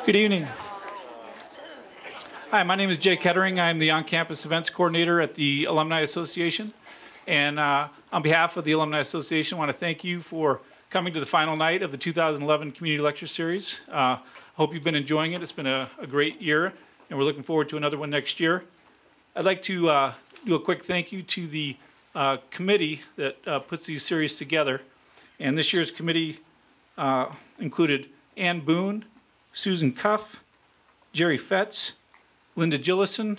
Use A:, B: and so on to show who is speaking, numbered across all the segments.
A: Good evening. Hi, my name is Jay Kettering. I'm the on-campus events coordinator at the Alumni Association. And on behalf of the Alumni Association, I want to thank you for coming to the final night of the 2011 Community Lecture Series. Hope you've been enjoying it. It's been a great year, and we're looking forward to another one next year. I'd like to do a quick thank you to the committee that puts these series together. And this year's committee included Ann Boone, Susan Cuff, Jerry Fetz, Linda Gillison,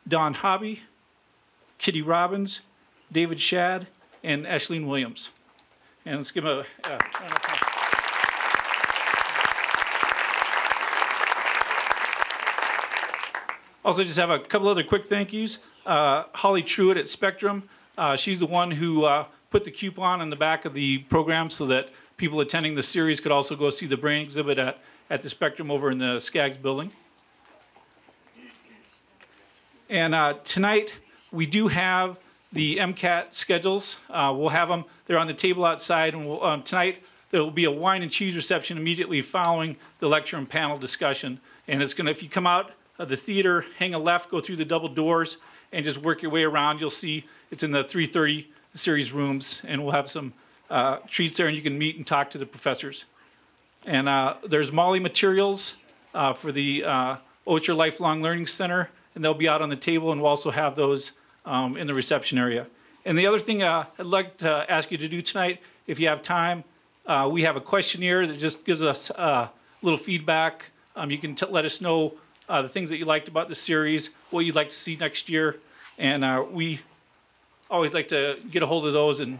A: Don Hobby, Kitty Robbins, David Shad, and Ashleen Williams. And let's give them a round of applause. Also, just have a couple other quick thank yous. Holly Truitt at Spectrum. She's the one who put the coupon on the back of the program so that people attending the series could also go see the brain exhibit at the Spectrum over in the Skaggs building. And tonight, we do have the MCAT schedules. We'll have them. They're on the table outside. And tonight, there will be a wine and cheese reception immediately following the lecture and panel discussion. And it's going to, if you come out of the theater, hang a left, go through the double doors, and just work your way around, you'll see it's in the 330 series rooms. And we'll have some treats there, and you can meet and talk to the professors. And there's Molly materials for the Osher Lifelong Learning Center, and they'll be out on the table, and we'll also have those in the reception area. And the other thing I'd like to ask you to do tonight, if you have time, we have a questionnaire that just gives us a little feedback. You can let us know the things that you liked about the series, what you'd like to see next year, and we always like to get a hold of those, and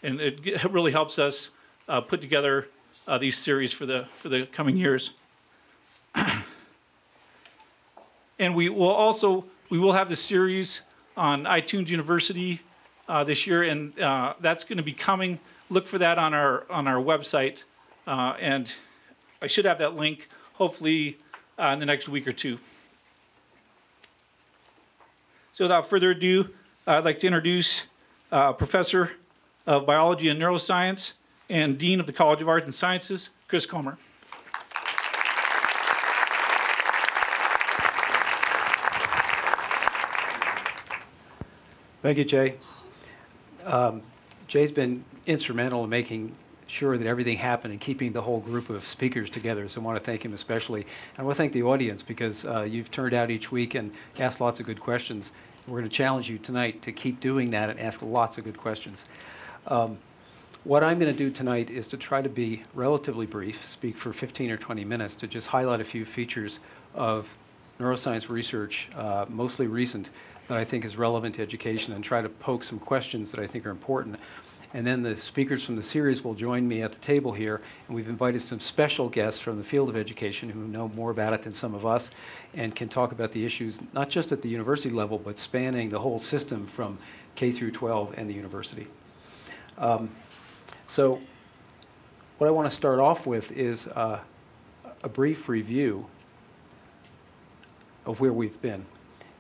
A: it really helps us put together these series for the coming years. And we will have the series on iTunes University this year, and that's going to be coming. Look for that on our website, and I should have that link hopefully in the next week or two. So without further ado, I'd like to introduce Professor of Biology and Neuroscience and Dean of the College of Arts and Sciences, Chris Comer.
B: Thank you, Jay. Jay's been instrumental in making sure that everything happened and keeping the whole group of speakers together, so I want to thank him especially. And I want to thank the audience because you've turned out each week and asked lots of good questions. We're going to challenge you tonight to keep doing that and ask lots of good questions. What I'm going to do tonight is to try to be relatively brief, speak for 15 or 20 minutes to just highlight a few features of neuroscience research, mostly recent, that I think is relevant to education, and try to poke some questions that I think are important. And then the speakers from the series will join me at the table here, and we've invited some special guests from the field of education who know more about it than some of us and can talk about the issues not just at the university level, but spanning the whole system from K through 12 and the university. So what I want to start off with is a brief review of where we've been.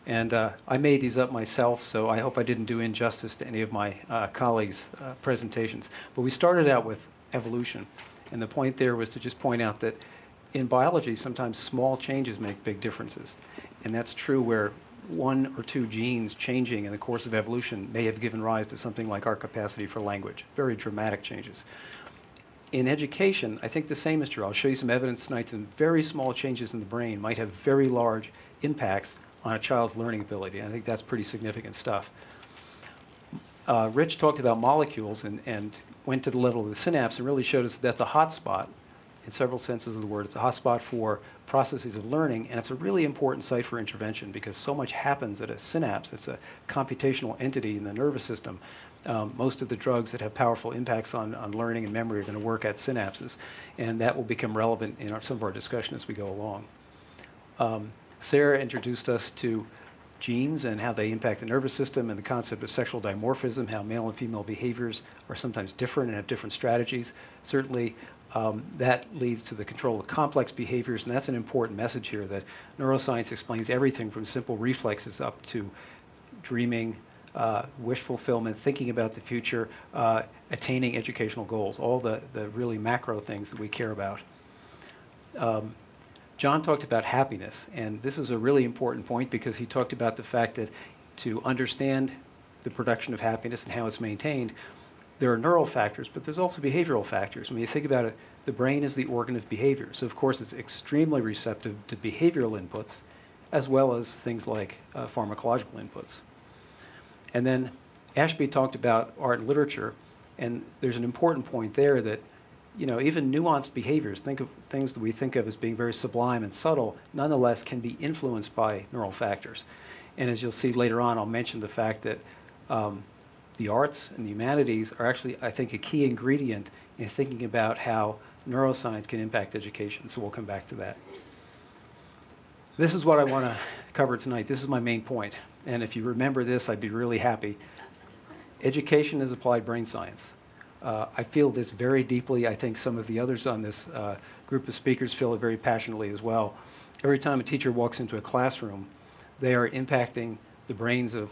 B: And I made these up myself, so I hope I didn't do injustice to any of my colleagues' presentations. But we started out with evolution, and the point there was to just point out that in biology, sometimes small changes make big differences. And that's true where one or two genes changing in the course of evolution may have given rise to something like our capacity for language, very dramatic changes. In education, I think the same is true. I'll show you some evidence tonight that very small changes in the brain might have very large impacts on a child's learning ability. And I think that's pretty significant stuff. Rich talked about molecules and went to the level of the synapse and really showed us that's a hot spot in several senses of the word. It's a hot spot for processes of learning, and it's a really important site for intervention because so much happens at a synapse. It's a computational entity in the nervous system. Most of the drugs that have powerful impacts on learning and memory are going to work at synapses, and that will become relevant in some of our discussion as we go along. Sarah introduced us to genes and how they impact the nervous system and the concept of sexual dimorphism, how male and female behaviors are sometimes different and have different strategies. Certainly, that leads to the control of complex behaviors, and that's an important message here, that neuroscience explains everything from simple reflexes up to dreaming, wish fulfillment, thinking about the future, attaining educational goals, all the really macro things that we care about. John talked about happiness, and this is a really important point because he talked about the fact that to understand the production of happiness and how it's maintained, there are neural factors, but there's also behavioral factors. When you think about it, the brain is the organ of behavior. So of course it's extremely receptive to behavioral inputs, as well as things like pharmacological inputs. And then ASHBY talked about art and literature, and there's an important point there that, you know, even nuanced behaviors, think of things that we think of as being very sublime and subtle, nonetheless can be influenced by neural factors. And as you'll see later on, I'll mention the fact that the arts and the humanities are actually, I think, a key ingredient in thinking about how neuroscience can impact education. So we'll come back to that. This is what I want to cover tonight. This is my main point. And if you remember this, I'd be really happy. Education is applied brain science. I feel this very deeply. I think some of the others on this group of speakers feel it very passionately as well. Every time a teacher walks into a classroom, they are impacting the brains of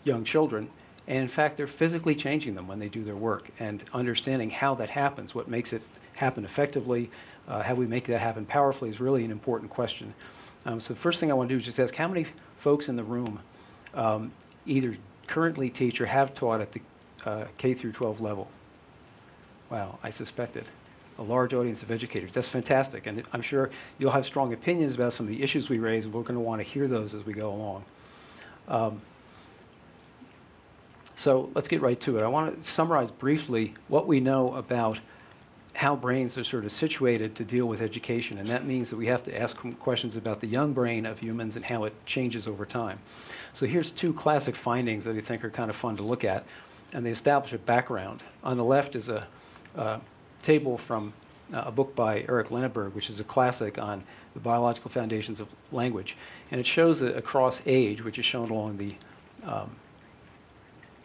B: young children. And in fact, they're physically changing them when they do their work. And understanding how that happens, what makes it happen effectively, how we make that happen powerfully is really an important question. So the first thing I want to do is just ask how many folks in the room either currently teach or have taught at the K through 12 level? Wow, I suspected. A large audience of educators. That's fantastic. And I'm sure you'll have strong opinions about some of the issues we raise, and we're going to want to hear those as we go along. So let's get right to it. I want to summarize briefly what we know about how brains are sort of situated to deal with education. And that means that we have to ask questions about the young brain of humans and how it changes over time. So here's two classic findings that I think are kind of fun to look at. And they establish a background. On the left is a table from a book by Eric Lenneberg, which is a classic on the biological foundations of language. And it shows that across age, which is shown along the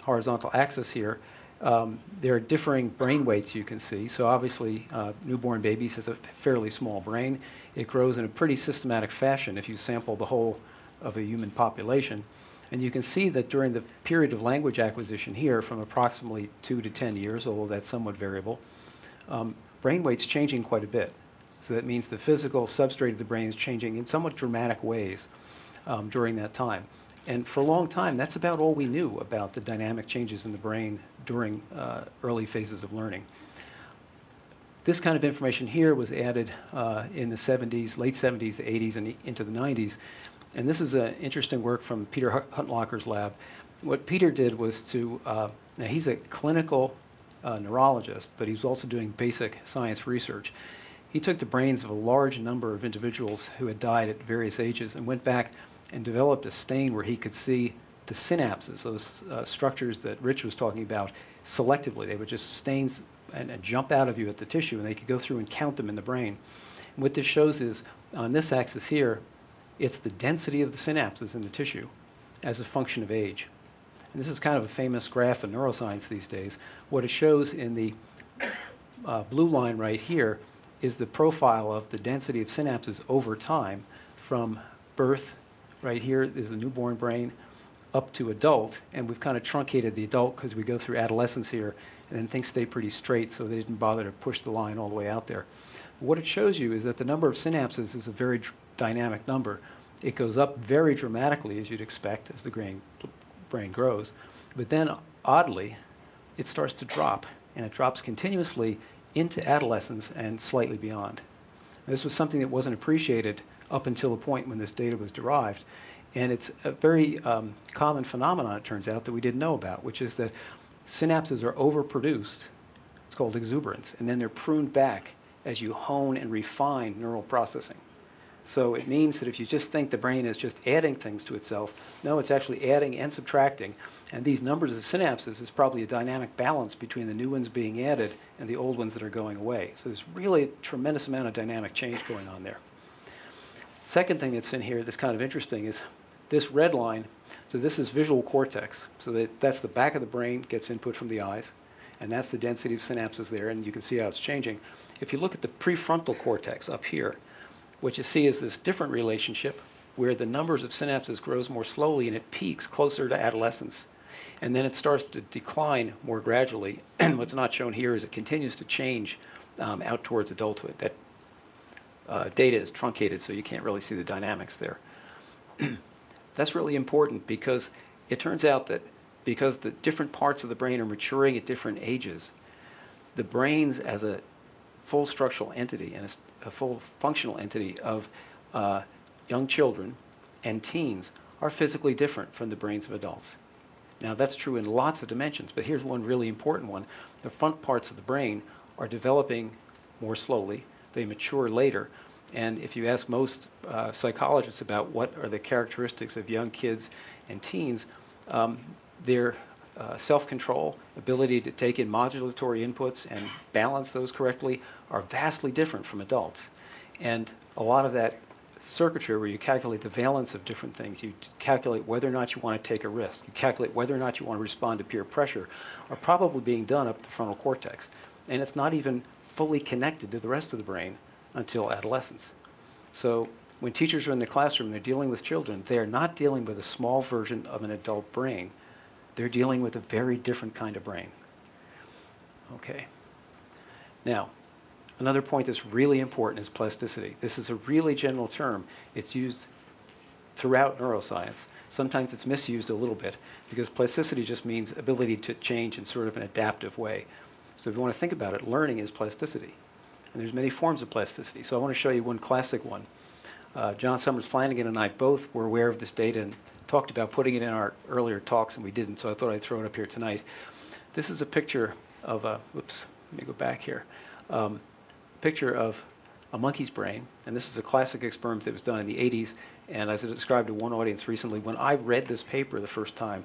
B: horizontal axis here, there are differing brain weights you can see. So obviously, newborn babies has a fairly small brain. It grows in a pretty systematic fashion if you sample the whole of a human population. And you can see that during the period of language acquisition here, from approximately 2 to 10 years, although that's somewhat variable, brain weight's changing quite a bit. So that means the physical substrate of the brain is changing in somewhat dramatic ways during that time. And for a long time, that's about all we knew about the dynamic changes in the brain during early phases of learning. This kind of information here was added in the 70s, late 70s, the 80s, and into the 90s. And this is an interesting work from Peter Huntlacher's lab. What Peter did was to, now he's a clinical neurologist, but he's also doing basic science research. He took the brains of a large number of individuals who had died at various ages and went back and developed a stain where he could see the synapses, those structures that Rich was talking about, selectively. They would just stains and jump out of you at the tissue, and they could go through and count them in the brain. And what this shows is, on this axis here, it's the density of the synapses in the tissue as a function of age. And this is kind of a famous graph in neuroscience these days. What it shows in the blue line right here is the profile of the density of synapses over time from birth. Right here is the newborn brain up to adult, and we've kind of truncated the adult because we go through adolescence here, and then things stay pretty straight, so they didn't bother to push the line all the way out there. What it shows you is that the number of synapses is a very dynamic number. It goes up very dramatically, as you'd expect, as the brain grows. But then, oddly, it starts to drop, and it drops continuously into adolescence and slightly beyond. This was something that wasn't appreciated up until the point when this data was derived. And it's a very common phenomenon, it turns out, that we didn't know about, which is that synapses are overproduced. It's called exuberance. And then they're pruned back as you hone and refine neural processing. So it means that if you just think the brain is just adding things to itself, no, it's actually adding and subtracting. And these numbers of synapses is probably a dynamic balance between the new ones being added and the old ones that are going away. So there's really a tremendous amount of dynamic change going on there. Second thing that's in here that's kind of interesting is this red line. So this is visual cortex. So that's the back of the brain, gets input from the eyes. And that's the density of synapses there, and you can see how it's changing. If you look at the prefrontal cortex up here, what you see is this different relationship where the numbers of synapses grows more slowly and it peaks closer to adolescence. And then it starts to decline more gradually. And what's not shown here is it continues to change out towards adulthood. That data is truncated, so you can't really see the dynamics there. That's really important because it turns out that because the different parts of the brain are maturing at different ages, the brains as a full structural entity and a full functional entity of young children and teens are physically different from the brains of adults. Now that's true in lots of dimensions, but here's one really important one. The front parts of the brain are developing more slowly. They mature later. And if you ask most psychologists about what are the characteristics of young kids and teens, their self-control, ability to take in modulatory inputs and balance those correctly are vastly different from adults. And a lot of that circuitry where you calculate the valence of different things, you calculate whether or not you want to take a risk, you calculate whether or not you want to respond to peer pressure, are probably being done up the frontal cortex. And it's not even fully connected to the rest of the brain until adolescence. So when teachers are in the classroom and they're dealing with children, they are not dealing with a small version of an adult brain. They're dealing with a very different kind of brain. Okay. Now, another point that's really important is plasticity. This is a really general term. It's used throughout neuroscience. Sometimes it's misused a little bit because plasticity just means ability to change in sort of an adaptive way. So if you want to think about it, learning is plasticity. And there's many forms of plasticity. So I want to show you one classic one. John SOMMERS-FLANAGAN and I both were aware of this data and talked about putting it in our earlier talks, and we didn't, so I thought I'd throw it up here tonight. This is a picture of a, whoops, let me go back here. Picture of a monkey's brain, and this is a classic experiment that was done in the 80s, and as I described to one audience recently, when I read this paper the first time,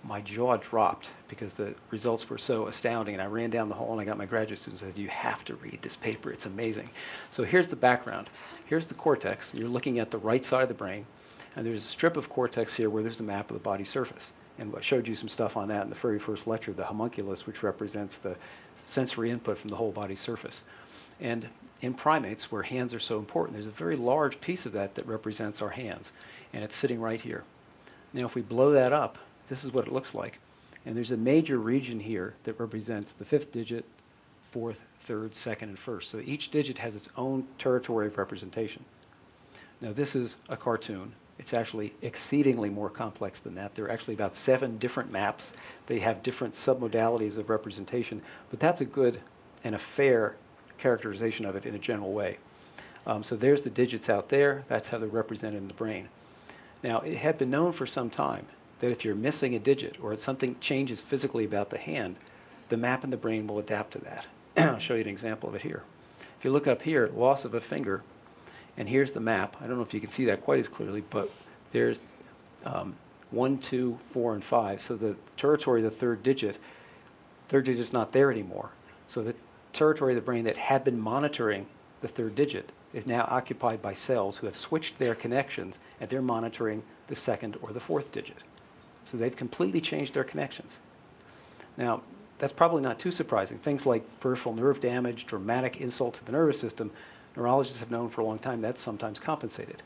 B: my jaw dropped because the results were so astounding, and I ran down the hall and I got my graduate students and said, you have to read this paper, it's amazing. So here's the background. Here's the cortex. You're looking at the right side of the brain, and there's a strip of cortex here where there's a map of the body surface. And I showed you some stuff on that in the very first lecture, the homunculus, which represents the sensory input from the whole body surface. And in primates, where hands are so important, there's a very large piece of that that represents our hands, and it's sitting right here. Now if we blow that up, this is what it looks like. And there's a major region here that represents the 5th digit, 4th, 3rd, 2nd, and 1st. So each digit has its own territory of representation. Now this is a cartoon. It's actually exceedingly more complex than that. There are actually about 7 different maps. They have different submodalities of representation, but that's a good and a fair characterization of it in a general way. So there's the digits out there. That's how they're represented in the brain. Now, it had been known for some time that if you're missing a digit or if something changes physically about the hand, the map in the brain will adapt to that. I'll show you an example of it here. If you look up here, loss of a finger, and here's the map. I don't know if you can see that quite as clearly, but there's 1, 2, 4, and 5. So the territory of the third digit's not there anymore. So the territory of the brain that had been monitoring the third digit is now occupied by cells who have switched their connections, and they're monitoring the 2nd or the 4th digit. So they've completely changed their connections. Now, that's probably not too surprising. Things like peripheral nerve damage, dramatic insult to the nervous system, neurologists have known for a long time that's sometimes compensated.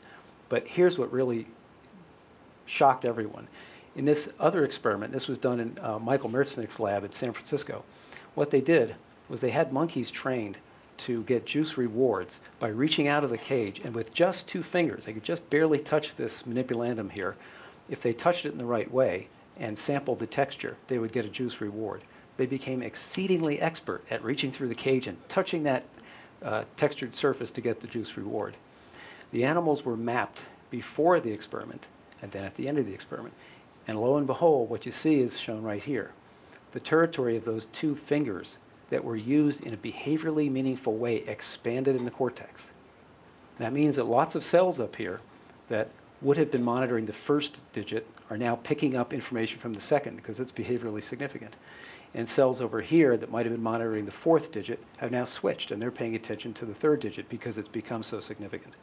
B: But here's what really shocked everyone. In this other experiment, this was done in Michael Merznick's lab at San Francisco, what they did was they had monkeys trained to get juice rewards by reaching out of the cage, and with just 2 fingers, they could just barely touch this manipulandum here. If they touched it in the right way and sampled the texture, they would get a juice reward. They became exceedingly expert at reaching through the cage and touching that textured surface to get the juice reward. The animals were mapped before the experiment and then at the end of the experiment. And lo and behold, what you see is shown right here. The territory of those 2 fingers that were used in a behaviorally meaningful way expanded in the cortex. That means that lots of cells up here that would have been monitoring the 1st digit are now picking up information from the 2nd because it's behaviorally significant. And cells over here that might have been monitoring the 4th digit have now switched, and they're paying attention to the 3rd digit because it's become so significant.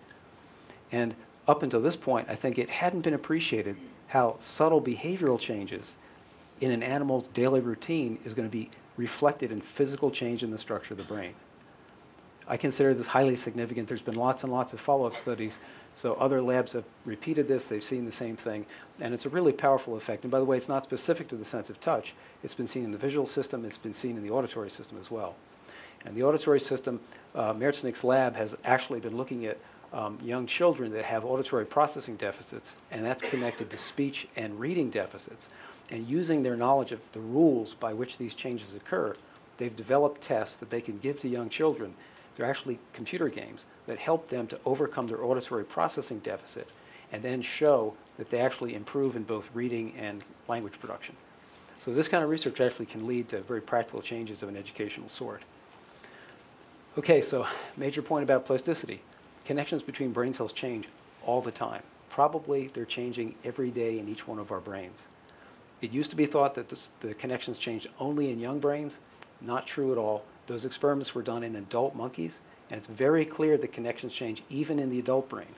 B: And up until this point, I think it hadn't been appreciated how subtle behavioral changes in an animal's daily routine is going to be reflected in physical change in the structure of the brain. I consider this highly significant. There's been lots and lots of follow-up studies. So other labs have repeated this. They've seen the same thing. And it's a really powerful effect. And by the way, it's not specific to the sense of touch. It's been seen in the visual system. It's been seen in the auditory system as well. And the auditory system, Merznick's lab has actually been looking at young children that have auditory processing deficits, and that's connected to speech and reading deficits. And using their knowledge of the rules by which these changes occur, they've developed tests that they can give to young children. They're actually computer games that help them to overcome their auditory processing deficit and then show that they actually improve in both reading and language production. So this kind of research actually can lead to very practical changes of an educational sort. Okay, so major point about plasticity. Connections between brain cells change all the time. Probably they're changing every day in each one of our brains. It used to be thought that the connections changed only in young brains. Not true at all. Those experiments were done in adult monkeys, and it's very clear that connections change even in the adult brain.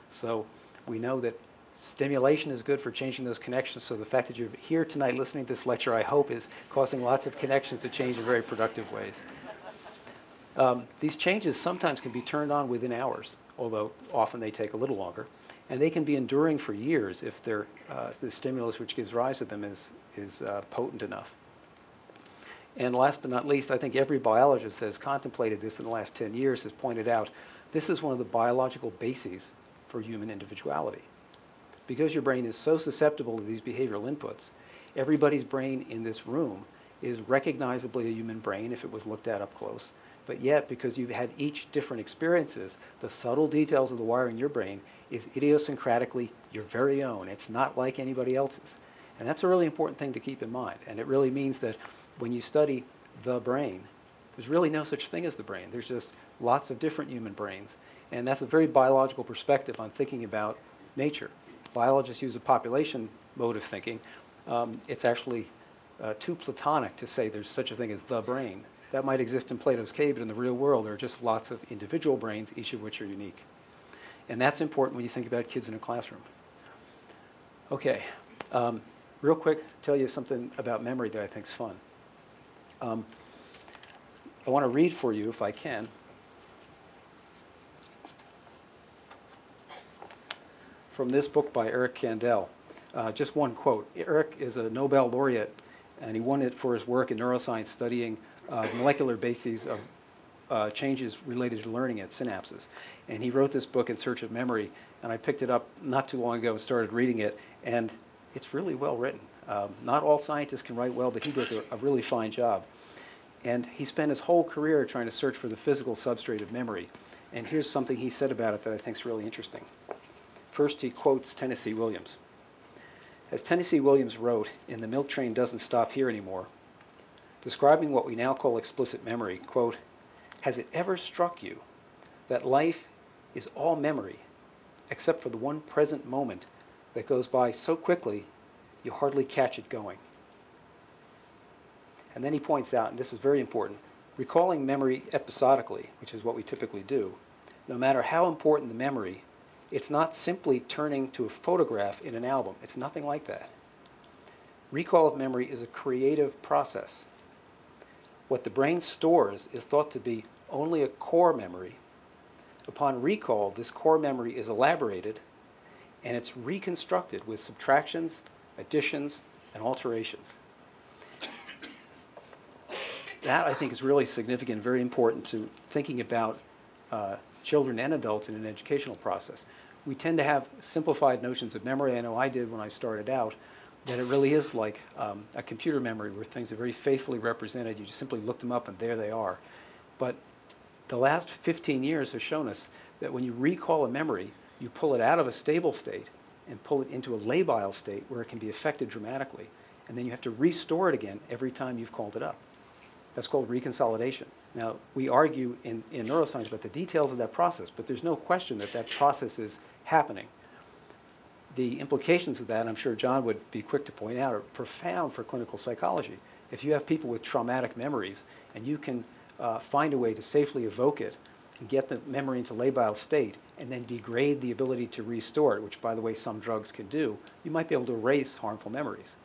B: So we know that stimulation is good for changing those connections, so the fact that you're here tonight listening to this lecture, I hope, is causing lots of connections to change in very productive ways. These changes sometimes can be turned on within hours, although often they take a little longer. And they can be enduring for years if the stimulus which gives rise to them is potent enough. And last but not least, I think every biologist that has contemplated this in the last 10 years has pointed out this is one of the biological bases for human individuality. Because your brain is so susceptible to these behavioral inputs, everybody's brain in this room is recognizably a human brain if it was looked at up close. But yet, because you've had each different experiences, the subtle details of the wiring in your brain is idiosyncratically your very own. It's not like anybody else's. And that's a really important thing to keep in mind. And it really means that when you study the brain, there's really no such thing as the brain. There's just lots of different human brains. And that's a very biological perspective on thinking about nature. Biologists use a population mode of thinking. It's actually too platonic to say there's such a thing as the brain. That might exist in Plato's cave, but in the real world, there are just lots of individual brains, each of which are unique. And that's important when you think about kids in a classroom. Okay, real quick, tell you something about memory that I think is fun. I want to read for you, if I can, from this book by Eric Kandel. Just one quote. Eric is a Nobel laureate, and he won it for his work in neuroscience studying molecular bases of changes related to learning at synapses. And he wrote this book in search of memory, and I picked it up not too long ago and started reading it, and it's really well written. Not all scientists can write well, but he does a really fine job. And he spent his whole career trying to search for the physical substrate of memory. And here's something he said about it that I think is really interesting. First, he quotes Tennessee Williams. As Tennessee Williams wrote in The Milk Train Doesn't Stop Here Anymore, describing what we now call explicit memory, quote, "Has it ever struck you that life is all memory except for the one present moment that goes by so quickly you hardly catch it going?" And then he points out, and this is very important, recalling memory episodically, which is what we typically do, no matter how important the memory, it's not simply turning to a photograph in an album. It's nothing like that. Recall of memory is a creative process. What the brain stores is thought to be only a core memory. Upon recall, this core memory is elaborated, and it's reconstructed with subtractions, additions, and alterations. That, I think, is really significant, very important to thinking about children and adults in an educational process. We tend to have simplified notions of memory. I know I did when I started out, that it really is like a computer memory where things are very faithfully represented. You just simply look them up and there they are. But the last 15 years have shown us that when you recall a memory, you pull it out of a stable state and pull it into a labile state where it can be affected dramatically. And then you have to restore it again every time you've called it up. That's called reconsolidation. Now, we argue in neuroscience about the details of that process, but there's no question that that process is happening. The implications of that, I'm sure John would be quick to point out, are profound for clinical psychology. If you have people with traumatic memories and you can find a way to safely evoke it and get the memory into labile state and then degrade the ability to restore it, which, by the way, some drugs can do, you might be able to erase harmful memories.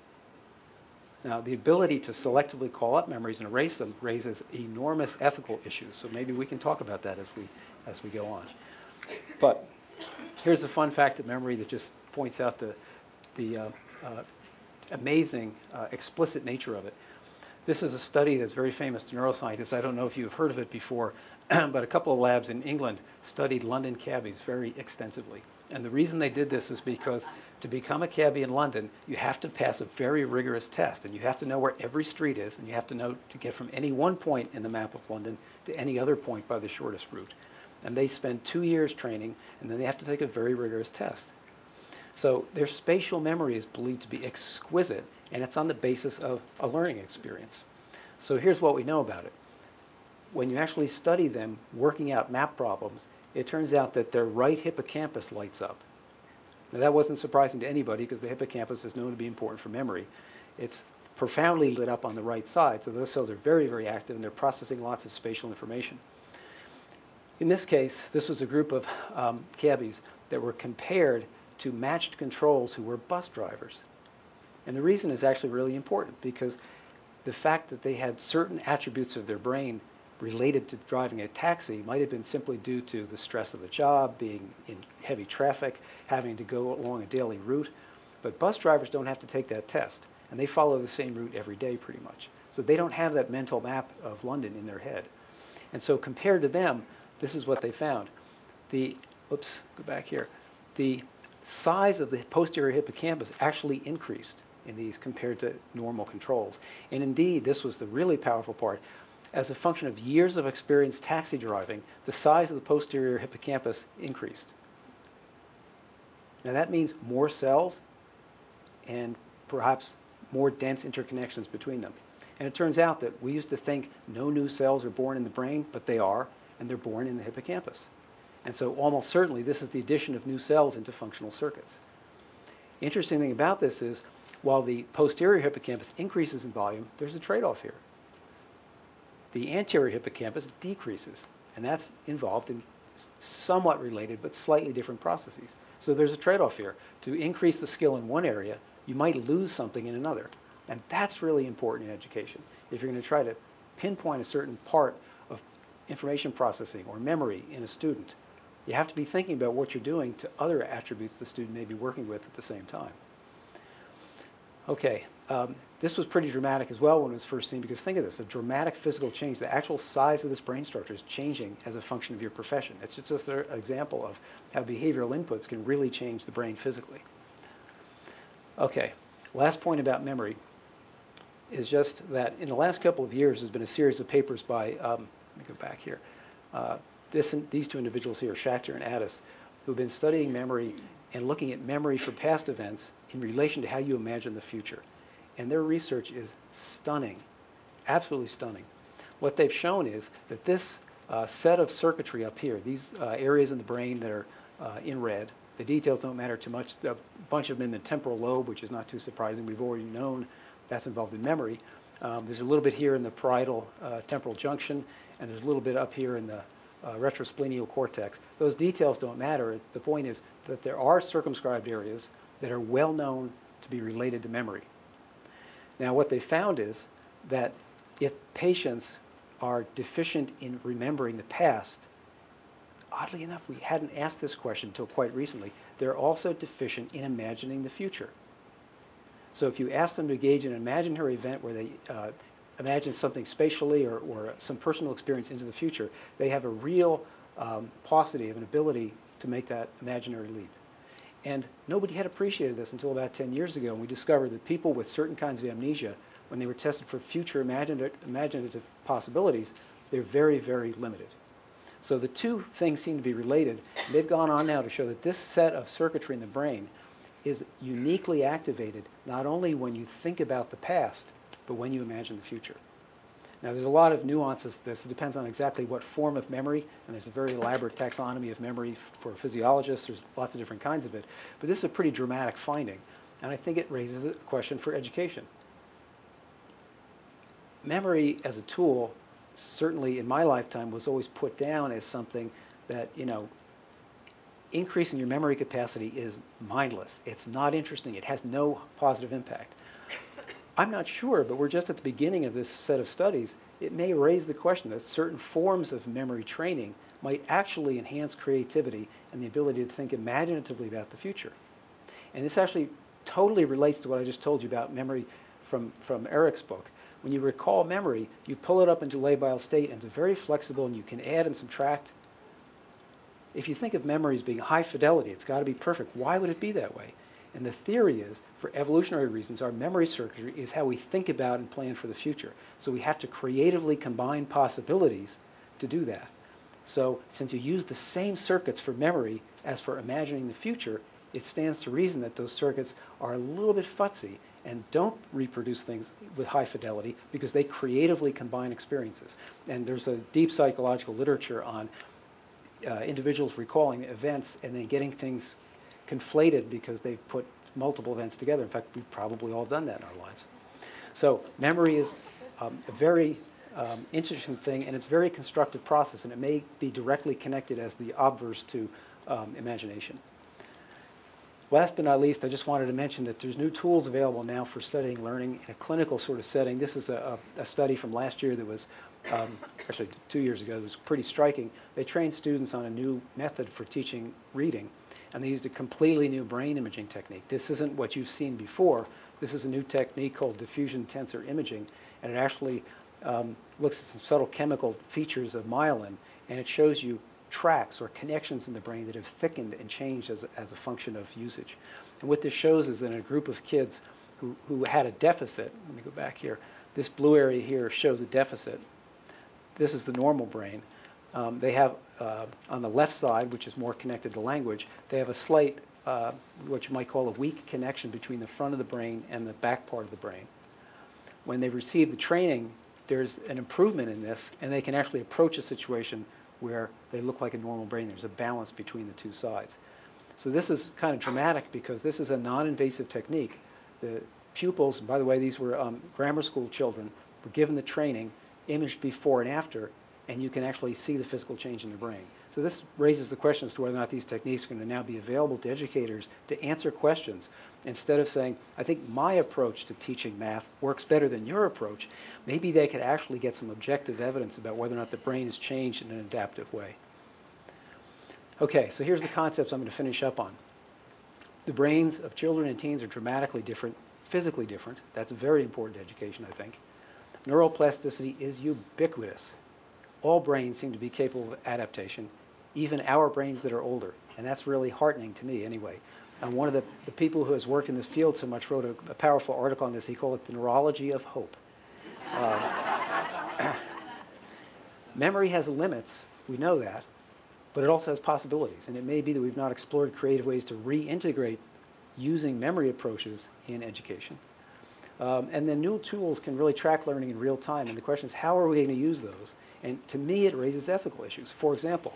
B: Now, the ability to selectively call up memories and erase them raises enormous ethical issues, so maybe we can talk about that as we go on. But here's a fun fact of memory that just points out the amazing explicit nature of it. This is a study that's very famous to neuroscientists. I don't know if you've heard of it before, but a couple of labs in England studied London cabbies very extensively. And the reason they did this is because to become a cabbie in London, you have to pass a very rigorous test, and you have to know where every street is, and you have to know to get from any one point in the map of London to any other point by the shortest route. And they spend 2 years training, and then they have to take a very rigorous test. So their spatial memory is believed to be exquisite, and it's on the basis of a learning experience. So here's what we know about it. When you actually study them working out map problems, it turns out that their right hippocampus lights up. Now that wasn't surprising to anybody because the hippocampus is known to be important for memory. It's profoundly lit up on the right side, so those cells are very, very active and they're processing lots of spatial information. In this case, this was a group of cabbies that were compared to matched controls who were bus drivers. And the reason is actually really important because the fact that they had certain attributes of their brain related to driving a taxi might have been simply due to the stress of the job, being in heavy traffic, having to go along a daily route. But bus drivers don't have to take that test, and they follow the same route every day pretty much. So they don't have that mental map of London in their head. And so compared to them, this is what they found. Oops, go back here. The size of the posterior hippocampus actually increased in these compared to normal controls. And indeed, this was the really powerful part. As a function of years of experience taxi driving, the size of the posterior hippocampus increased. Now that means more cells and perhaps more dense interconnections between them. And it turns out that we used to think no new cells are born in the brain, but they are, and they're born in the hippocampus. And so almost certainly this is the addition of new cells into functional circuits. Interesting thing about this is while the posterior hippocampus increases in volume, there's a trade-off here. The anterior hippocampus decreases, and that's involved in somewhat related but slightly different processes. So there's a trade-off here. To increase the skill in one area, you might lose something in another. And that's really important in education. If you're going to try to pinpoint a certain part of information processing or memory in a student, you have to be thinking about what you're doing to other attributes the student may be working with at the same time. Okay, this was pretty dramatic as well when it was first seen because think of this, a dramatic physical change. The actual size of this brain structure is changing as a function of your profession. It's just an example of how behavioral inputs can really change the brain physically. Okay, last point about memory is just that in the last couple of years there's been a series of papers by, let me go back here, these two individuals here, Schachter and Addis, who've been studying memory and looking at memory for past events in relation to how you imagine the future. And their research is stunning, absolutely stunning. What they've shown is that this set of circuitry up here, these areas in the brain that are in red, the details don't matter too much. A bunch of them in the temporal lobe, which is not too surprising. We've already known that's involved in memory. There's a little bit here in the parietal temporal junction, and there's a little bit up here in the retrosplenial cortex. Those details don't matter. The point is that there are circumscribed areas that are well known to be related to memory. Now what they found is that if patients are deficient in remembering the past, oddly enough, we hadn't asked this question until quite recently, they're also deficient in imagining the future. So if you ask them to engage in an imaginary event where they imagine something spatially or some personal experience into the future, they have a real paucity of an ability to make that imaginary leap. And nobody had appreciated this until about 10 years ago, and we discovered that people with certain kinds of amnesia, when they were tested for future imaginative possibilities, they're very, very limited. So the two things seem to be related. They've gone on now to show that this set of circuitry in the brain is uniquely activated not only when you think about the past, but when you imagine the future. Now there's a lot of nuances to this. It depends on exactly what form of memory, and there's a very elaborate taxonomy of memory for physiologists. There's lots of different kinds of it. But this is a pretty dramatic finding, and I think it raises a question for education. Memory as a tool, certainly in my lifetime, was always put down as something that, increasing your memory capacity is mindless. It's not interesting. It has no positive impact. I'm not sure, but we're just at the beginning of this set of studies. It may raise the question that certain forms of memory training might actually enhance creativity and the ability to think imaginatively about the future. And this actually totally relates to what I just told you about memory from Eric's book, When you recall memory, you pull it up into labile state, and it's very flexible, and you can add and subtract. If you think of memory as being high fidelity, it's got to be perfect. Why would it be that way? And the theory is, for evolutionary reasons, our memory circuitry is how we think about and plan for the future. So we have to creatively combine possibilities to do that. So since you use the same circuits for memory as for imagining the future, it stands to reason that those circuits are a little bit futzy and don't reproduce things with high fidelity because they creatively combine experiences. And there's a deep psychological literature on individuals recalling events and then getting things conflated because they've put multiple events together. In fact, we've probably all done that in our lives. So memory is a very interesting thing, and it's a very constructive process, and it may be directly connected as the obverse to imagination. Last but not least, I just wanted to mention that there's new tools available now for studying learning in a clinical sort of setting. This is a study from last year that was, actually 2 years ago, that was pretty striking. They trained students on a new method for teaching reading, and they used a completely new brain imaging technique. This isn't what you've seen before. This is a new technique called diffusion tensor imaging, and it actually looks at some subtle chemical features of myelin, and it shows you tracks or connections in the brain that have thickened and changed as a function of usage. And what this shows is that in a group of kids who had a deficit, let me go back here, this blue area here shows a deficit. This is the normal brain. They have, on the left side, which is more connected to language, they have a slight, what you might call a weak connection between the front of the brain and the back part of the brain. When they receive the training, there's an improvement in this, and they can actually approach a situation where they look like a normal brain. There's a balance between the two sides. So this is kind of dramatic because this is a non-invasive technique. The pupils, and by the way, these were grammar school children, were given the training, imaged before and after, and you can actually see the physical change in the brain. So this raises the question as to whether or not these techniques are going to now be available to educators to answer questions. Instead of saying, I think my approach to teaching math works better than your approach, maybe they could actually get some objective evidence about whether or not the brain has changed in an adaptive way. Okay, so here's the concepts I'm going to finish up on. The brains of children and teens are dramatically different, physically different. That's very important to education, I think. Neuroplasticity is ubiquitous. All brains seem to be capable of adaptation, even our brains that are older. And that's really heartening to me anyway. And one of the people who has worked in this field so much wrote a powerful article on this. He called it the neurology of hope. Memory has limits, we know that, but it also has possibilities. And it may be that we've not explored creative ways to reintegrate using memory approaches in education. And then new tools can really track learning in real time. And the question is, how are we going to use those? And to me, it raises ethical issues. For example,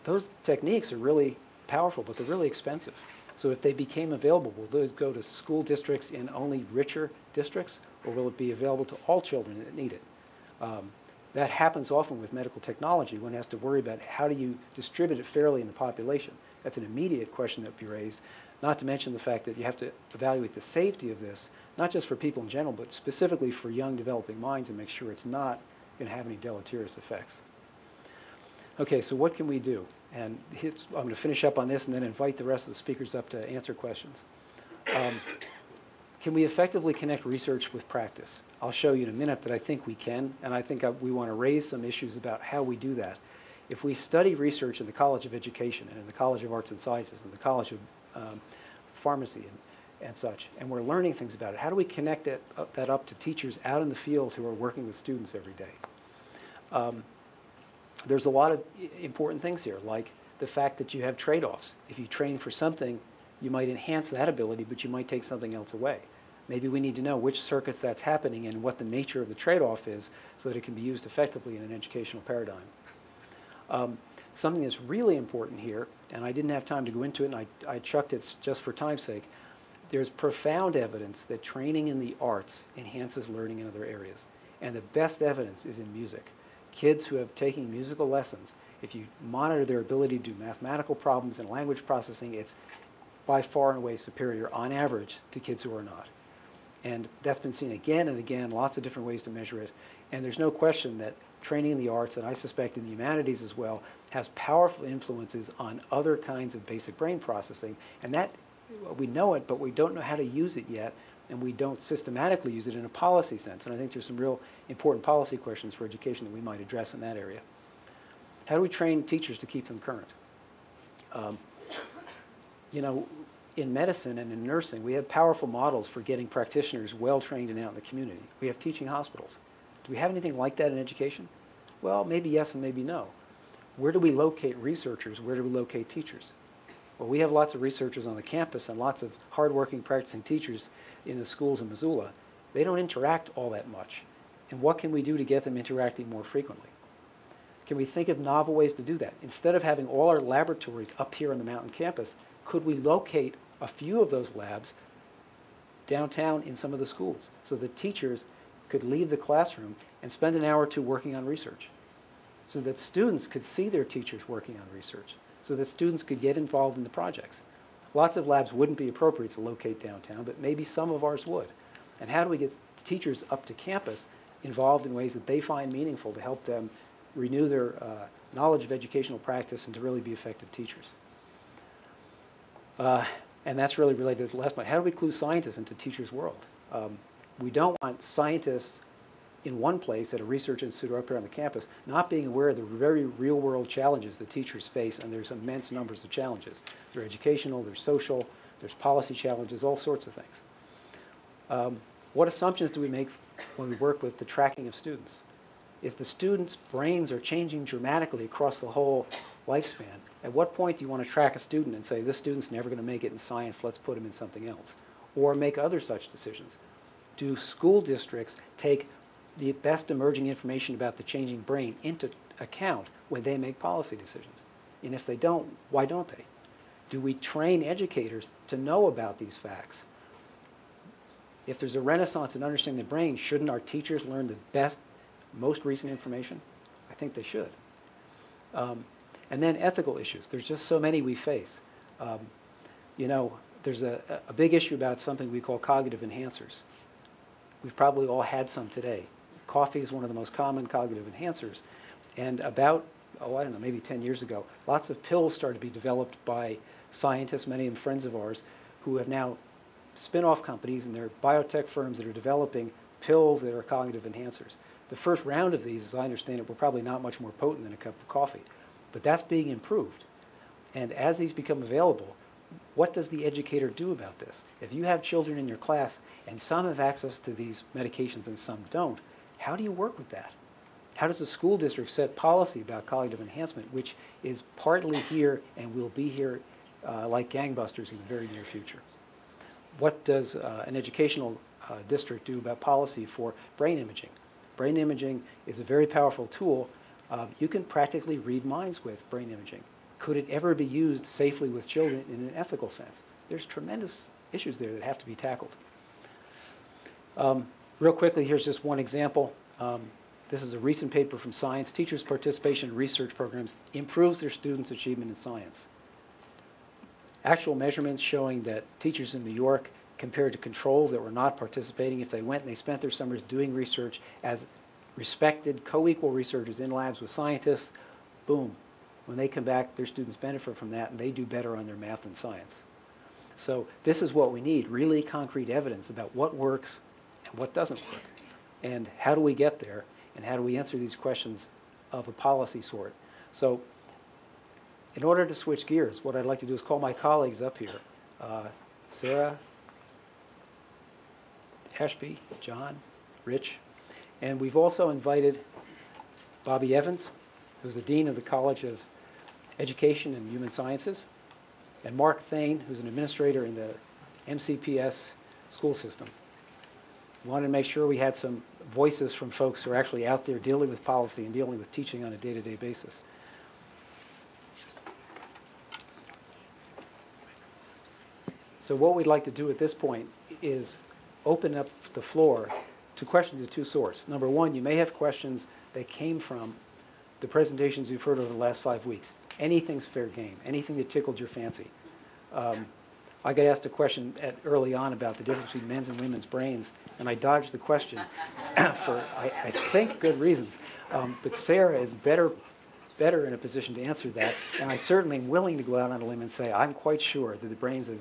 B: those techniques are really powerful, but they're really expensive. So if they became available, will those go to school districts in only richer districts, or will it be available to all children that need it? That happens often with medical technology. One has to worry about how do you distribute it fairly in the population. That's an immediate question that would be raised, not to mention the fact that you have to evaluate the safety of this, not just for people in general, but specifically for young developing minds, and make sure it's not going to have any deleterious effects. Okay, so what can we do? And I'm going to finish up on this and then invite the rest of the speakers up to answer questions. Can we effectively connect research with practice? I'll show you in a minute that I think we can, and I think we want to raise some issues about how we do that. If we study research in the College of Education and in the College of Arts and Sciences and the College of Pharmacy and such, and we're learning things about it, how do we connect that up to teachers out in the field who are working with students every day? There's a lot of important things here, like the fact that you have trade-offs. If you train for something, you might enhance that ability, but you might take something else away. Maybe we need to know which circuits that's happening and what the nature of the trade-off is so that it can be used effectively in an educational paradigm. Something that's really important here, and I didn't have time to go into it, and I chucked it just for time's sake, there's profound evidence that training in the arts enhances learning in other areas. And the best evidence is in music. Kids who have taken musical lessons, if you monitor their ability to do mathematical problems and language processing, it's by far and away superior on average to kids who are not. And that's been seen again and again, lots of different ways to measure it. And there's no question that training in the arts, and I suspect in the humanities as well, has powerful influences on other kinds of basic brain processing. And that, we know it, but we don't know how to use it yet. and we don't systematically use it in a policy sense. And I think there's some real important policy questions for education that we might address in that area. How do we train teachers to keep them current? You know, in medicine and in nursing, we have powerful models for getting practitioners well trained and out in the community. We have teaching hospitals. Do we have anything like that in education? Well, maybe yes and maybe no. Where do we locate researchers? Where do we locate teachers? Well, we have lots of researchers on the campus and lots of hardworking practicing teachers in the schools in Missoula. They don't interact all that much. And what can we do to get them interacting more frequently? Can we think of novel ways to do that? Instead of having all our laboratories up here on the mountain campus, could we locate a few of those labs downtown in some of the schools so that teachers could leave the classroom and spend an hour or two working on research, so that students could see their teachers working on research, so that students could get involved in the projects? Lots of labs wouldn't be appropriate to locate downtown, but maybe some of ours would. And how do we get teachers up to campus involved in ways that they find meaningful to help them renew their knowledge of educational practice and to really be effective teachers? And that's really related to the last point. How do we clue scientists into teachers' world? We don't want scientists in one place at a research institute or up here on the campus not being aware of the very real-world challenges that teachers face, and there's immense numbers of challenges. They're educational, there's social, there's policy challenges, all sorts of things. What assumptions do we make when we work with the tracking of students? If the students' brains are changing dramatically across the whole lifespan, at what point do you want to track a student and say, this student's never going to make it in science, let's put him in something else? Or make other such decisions? Do school districts take the best emerging information about the changing brain into account when they make policy decisions? And if they don't, why don't they? Do we train educators to know about these facts? If there's a renaissance in understanding the brain, shouldn't our teachers learn the best, most recent information? I think they should. And then ethical issues. There's just so many we face. You know, there's a big issue about something we call cognitive enhancers. We've probably all had some today. Coffee is one of the most common cognitive enhancers. And about, I don't know, maybe 10 years ago, lots of pills started to be developed by scientists, many of them friends of ours, who have now spin-off companies, and they're biotech firms that are developing pills that are cognitive enhancers. The first round of these, as I understand it, were probably not much more potent than a cup of coffee. But that's being improved. And as these become available, what does the educator do about this? If you have children in your class and some have access to these medications and some don't, how do you work with that? How does the school district set policy about cognitive enhancement, which is partly here and will be here like gangbusters in the very near future? What does an educational district do about policy for brain imaging? Brain imaging is a very powerful tool. You can practically read minds with brain imaging. Could it ever be used safely with children in an ethical sense? There's tremendous issues there that have to be tackled. Real quickly, here's just one example. This is a recent paper from Science. Teachers' participation in research programs improves their students' achievement in science. Actual measurements showing that teachers in New York, compared to controls that were not participating, if they went and they spent their summers doing research as respected, co-equal researchers in labs with scientists, boom. When they come back, their students benefit from that, and they do better on their math and science. So this is what we need, really concrete evidence about what works and what doesn't work. And how do we get there, and how do we answer these questions of a policy sort? So in order to switch gears, what I'd like to do is call my colleagues up here. Sarah, ASHBY, John, Rich. And we've also invited Bobbie Evans, who's the Dean of the College of Education and Human Sciences, and Mark Thane, who's an administrator in the MCPS school system. We wanted to make sure we had some voices from folks who are actually out there dealing with policy and dealing with teaching on a day-to-day basis. So what we'd like to do at this point is open up the floor to questions of two sorts. Number one, you may have questions that came from the presentations you've heard over the last 5 weeks. Anything's fair game, anything that tickled your fancy. I got asked a question early on about the difference between men's and women's brains, and I dodged the question for, I think, good reasons. But Sarah is better in a position to answer that, and I certainly am willing to go out on a limb and say I'm quite sure that the brains of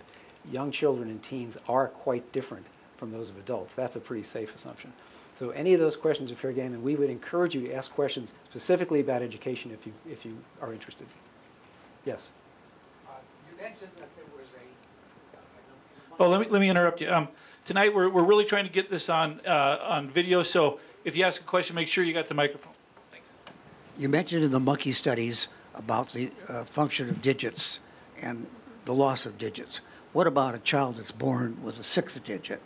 B: young children and teens are quite different from those of adults. That's a pretty safe assumption. So any of those questions are fair game, and we would encourage you to ask questions specifically about education if you are interested. Yes?
C: You mentioned that there was
A: Oh, let me interrupt you. Tonight we're really trying to get this on video, so if you ask a question, make sure you got the microphone. Thanks.
C: You mentioned in the monkey studies about the function of digits and the loss of digits. What about a child that's born with a sixth digit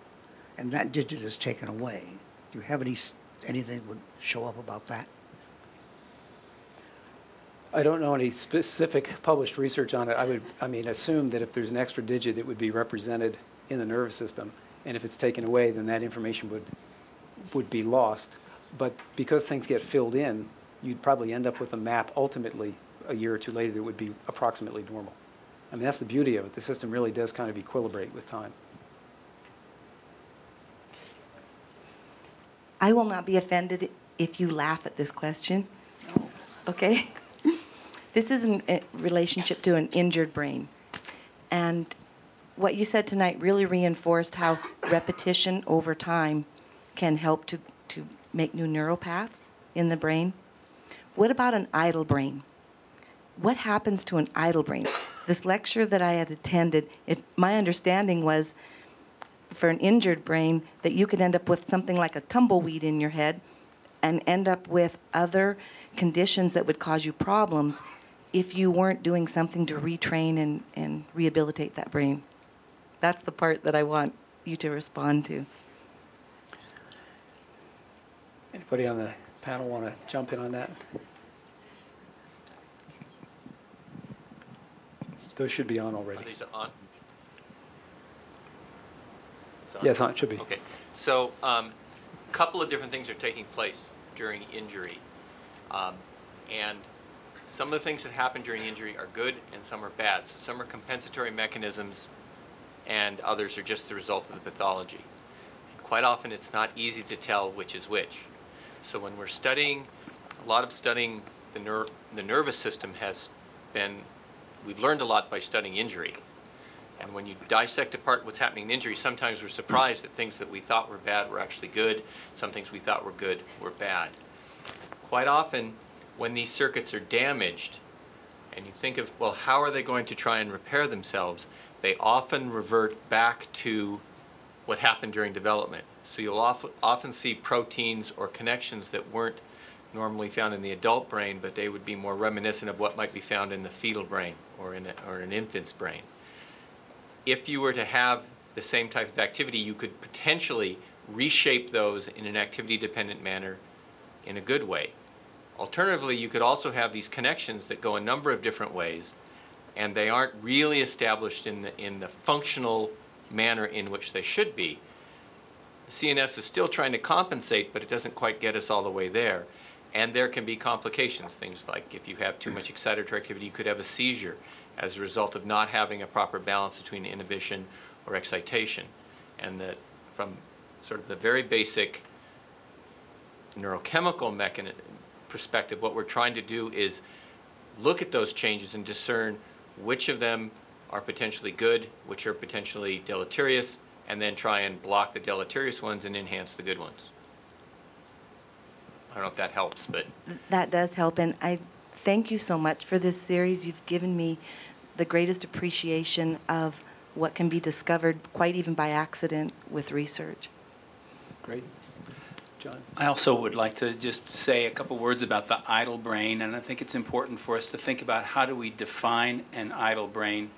C: and that digit is taken away? Do you have anything that would show up about that?
B: I don't know any specific published research on it. I mean, assume that if there's an extra digit, it would be represented in the nervous system, and if it's taken away, then that information would be lost. But because things get filled in, you'd probably end up with a map ultimately a year or two later that would be approximately normal. I mean, that's the beauty of it. The system really does kind of equilibrate with time.
D: I will not be offended if you laugh at this question.
B: No.
D: Okay? This is in relationship to an injured brain. And what you said tonight really reinforced how repetition over time can help to make new neural paths in the brain. What about an idle brain? What happens to an idle brain? This lecture that I had attended, my understanding was for an injured brain that you could end up with something like a tumbleweed in your head and end up with other conditions that would cause you problems if you weren't doing something to retrain and rehabilitate that brain. That's the part that I want you to respond to.
B: Anybody on the panel want to jump in on that? Those should be on already.
E: Are these on? It's on?
B: Yes, it should be.
E: Okay. So a couple of different things are taking place during injury. And some of the things that happen during injury are good and some are bad. So some are compensatory mechanisms and others are just the result of the pathology. And quite often it's not easy to tell which is which. So when we're studying, a lot of studying the nervous system has been, we've learned a lot by studying injury. And when you dissect apart what's happening in injury, sometimes we're surprised that things that we thought were bad were actually good. Some things we thought were good were bad. Quite often, when these circuits are damaged, and you think of, well, how are they going to try and repair themselves? They often revert back to what happened during development. So you'll often see proteins or connections that weren't normally found in the adult brain, but they would be more reminiscent of what might be found in the fetal brain or in an infant's brain. If you were to have the same type of activity, you could potentially reshape those in an activity-dependent manner in a good way. Alternatively, you could also have these connections that go a number of different ways, and they aren't really established in the functional manner in which they should be. The CNS is still trying to compensate, but it doesn't quite get us all the way there. And there can be complications, things like if you have too much excitatory activity, you could have a seizure as a result of not having a proper balance between inhibition or excitation. And that from sort of the very basic neurochemical mechanism perspective, what we're trying to do is look at those changes and discern which of them are potentially good, which are potentially deleterious, and then try and block the deleterious ones and enhance the good ones. I don't know if that helps, but...
D: That does help, and I thank you so much for this series. You've given me the greatest appreciation of what can be discovered quite even by accident with research.
B: Great. John?
F: I also would like to just say a couple words about the idle brain, and I think it's important for us to think about how do we define an idle brain.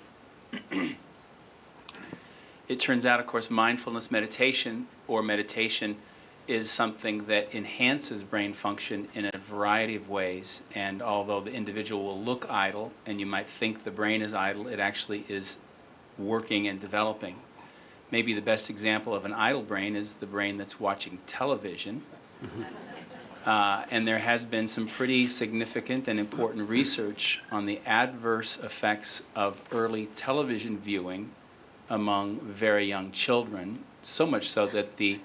F: It turns out, of course, mindfulness meditation or meditation is something that enhances brain function in a variety of ways, and although the individual will look idle and you might think the brain is idle, it actually is working and developing. Maybe the best example of an idle brain is the brain that's watching television. And there has been some pretty significant and important research on the adverse effects of early television viewing among very young children, so much so that the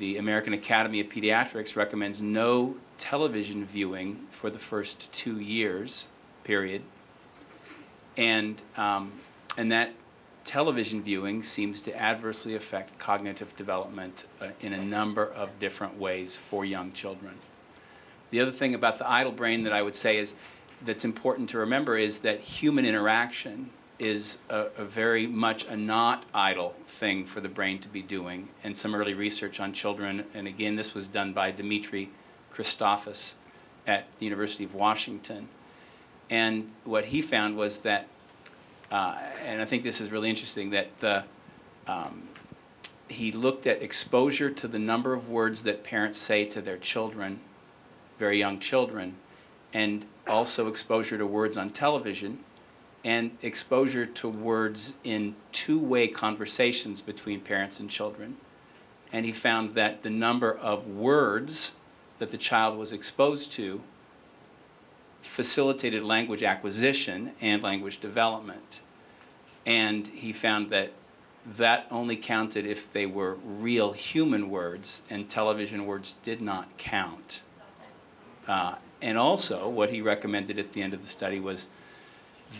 F: American Academy of Pediatrics recommends no television viewing for the first 2 years, period. And that television viewing seems to adversely affect cognitive development in a number of different ways for young children. The other thing about the idle brain that I would say is that's important to remember is that human interaction is a very much a not idle thing for the brain to be doing. And some early research on children, and again this was done by Dimitri Christophas at the University of Washington. And what he found was that, and I think this is really interesting, that he looked at exposure to the number of words that parents say to their children, very young children, and also exposure to words on television, and exposure to words in two-way conversations between parents and children. And he found that the number of words that the child was exposed to facilitated language acquisition and language development. And he found that that only counted if they were real human words, and television words did not count. And also, what he recommended at the end of the study was